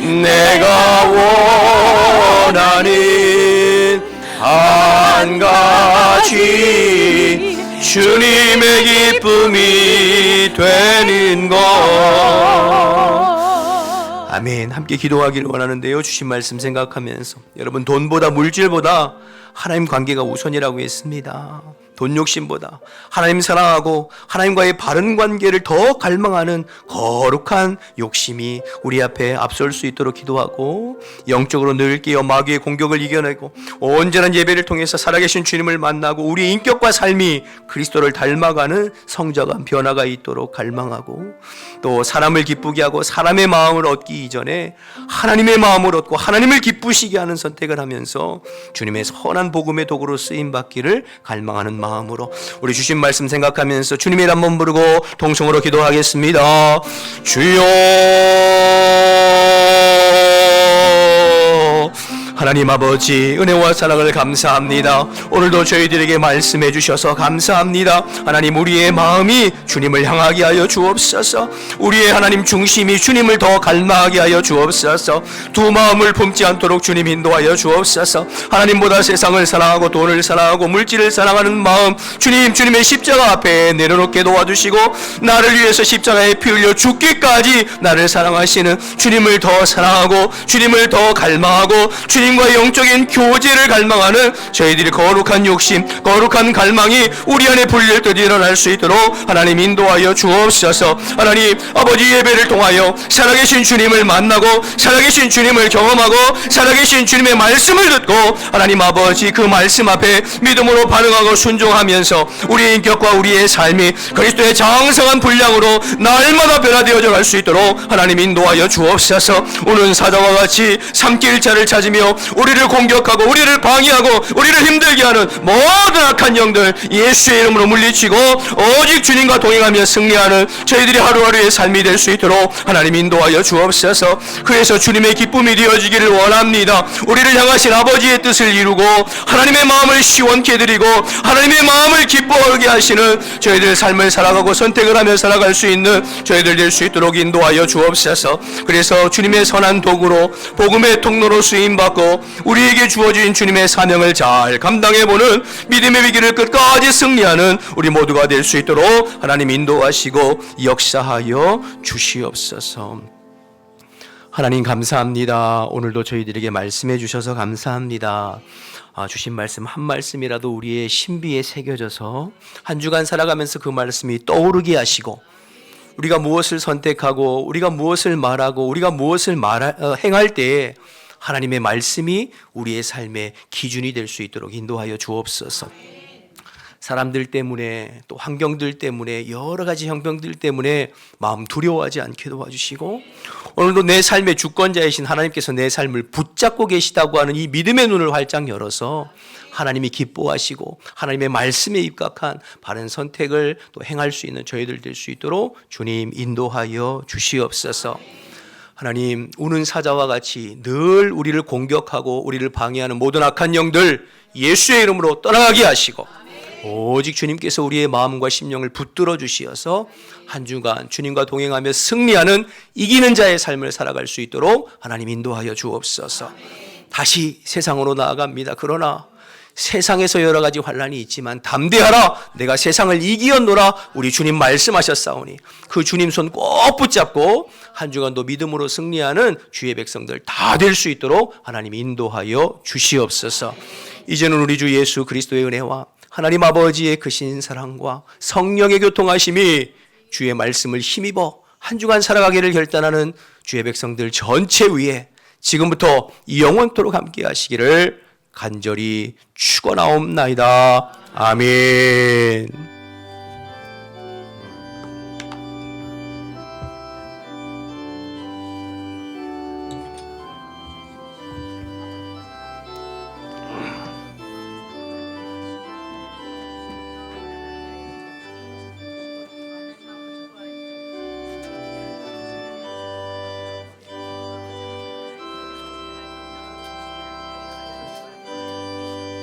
내가 원하는 한 가지 주님의 기쁨이 되는 것. 아멘. 함께 기도하기를 원하는데요. 주신 말씀 생각하면서 여러분, 돈보다 물질보다 하나님 관계가 우선이라고 했습니다. 돈 욕심보다 하나님 사랑하고 하나님과의 바른 관계를 더 갈망하는 거룩한 욕심이 우리 앞에 앞설 수 있도록 기도하고, 영적으로 늘 깨어 마귀의 공격을 이겨내고 온전한 예배를 통해서 살아계신 주님을 만나고 우리의 인격과 삶이 그리스도를 닮아가는 성장한 변화가 있도록 갈망하고, 또 사람을 기쁘게 하고 사람의 마음을 얻기 이전에 하나님의 마음을 얻고 하나님을 기쁘시게 하는 선택을 하면서 주님의 선한 복음의 도구로 쓰임받기를 갈망하는 마음으로 우리 주신 말씀 생각하면서 주님의 이름 한번 부르고 동성으로 기도하겠습니다. 주여, 하나님 아버지, 은혜와 사랑을 감사합니다. 오늘도 저희들에게 말씀해 주셔서 감사합니다. 하나님, 우리의 마음이 주님을 향하게 하여 주옵소서. 우리의 하나님 중심이 주님을 더 갈망하게 하여 주옵소서. 두 마음을 품지 않도록 주님 인도하여 주옵소서. 하나님보다 세상을 사랑하고 돈을 사랑하고 물질을 사랑하는 마음, 주님의 십자가 앞에 내려놓게 도와주시고, 나를 위해서 십자가에 피 흘려 죽기까지 나를 사랑하시는 주님을 더 사랑하고 주님을 더 갈망하고 주님과 영적인 교제를 갈망하는 저희들이 거룩한 욕심, 거룩한 갈망이 우리 안에 불릴듯 일어날 수 있도록 하나님 인도하여 주옵소서. 하나님 아버지, 예배를 통하여 살아계신 주님을 만나고 살아계신 주님을 경험하고 살아계신 주님의 말씀을 듣고, 하나님 아버지, 그 말씀 앞에 믿음으로 반응하고 순종하면서 우리의 인격과 우리의 삶이 그리스도의 장성한 분량으로 날마다 변화되어져 갈 수 있도록 하나님 인도하여 주옵소서. 오는 사자와 같이 삼킬 자를 찾으며 우리를 공격하고 우리를 방해하고 우리를 힘들게 하는 모든 악한 영들 예수의 이름으로 물리치고 오직 주님과 동행하며 승리하는 저희들이 하루하루의 삶이 될 수 있도록 하나님 인도하여 주옵소서. 그래서 주님의 기쁨이 되어지기를 원합니다. 우리를 향하신 아버지의 뜻을 이루고 하나님의 마음을 시원케 해드리고 하나님의 마음을 기뻐하게 하시는 저희들 삶을 살아가고 선택을 하며 살아갈 수 있는 저희들 될 수 있도록 인도하여 주옵소서. 그래서 주님의 선한 도구로 복음의 통로로 쓰임받고 우리에게 주어진 주님의 사명을 잘 감당해보는 믿음의 위기를 끝까지 승리하는 우리 모두가 될 수 있도록 하나님 인도하시고 역사하여 주시옵소서. 하나님 감사합니다. 오늘도 저희들에게 말씀해 주셔서 감사합니다. 주신 말씀 한 말씀이라도 우리의 신비에 새겨져서 한 주간 살아가면서 그 말씀이 떠오르게 하시고, 우리가 무엇을 선택하고 우리가 무엇을 말하고 우리가 무엇을 행할 때에 하나님의 말씀이 우리의 삶의 기준이 될 수 있도록 인도하여 주옵소서. 사람들 때문에 또 환경들 때문에 여러 가지 형병들 때문에 마음 두려워하지 않게 도와주시고, 오늘도 내 삶의 주권자이신 하나님께서 내 삶을 붙잡고 계시다고 하는 이 믿음의 눈을 활짝 열어서 하나님이 기뻐하시고 하나님의 말씀에 입각한 바른 선택을 또 행할 수 있는 저희들 될 수 있도록 주님 인도하여 주시옵소서. 하나님, 우는 사자와 같이 늘 우리를 공격하고 우리를 방해하는 모든 악한 영들 예수의 이름으로 떠나가게 하시고, 오직 주님께서 우리의 마음과 심령을 붙들어 주시어서 한 주간 주님과 동행하며 승리하는 이기는 자의 삶을 살아갈 수 있도록 하나님 인도하여 주옵소서. 다시 세상으로 나아갑니다. 그러나 세상에서 여러 가지 환난이 있지만 담대하라, 내가 세상을 이기었노라 우리 주님 말씀하셨사오니 그 주님 손 꼭 붙잡고 한 주간도 믿음으로 승리하는 주의 백성들 다 될 수 있도록 하나님 인도하여 주시옵소서. 이제는 우리 주 예수 그리스도의 은혜와 하나님 아버지의 크신 사랑과 성령의 교통하심이 주의 말씀을 힘입어 한 주간 살아가기를 결단하는 주의 백성들 전체 위에 지금부터 영원토록 함께 하시기를 간절히 축원하옵나이다. 아멘.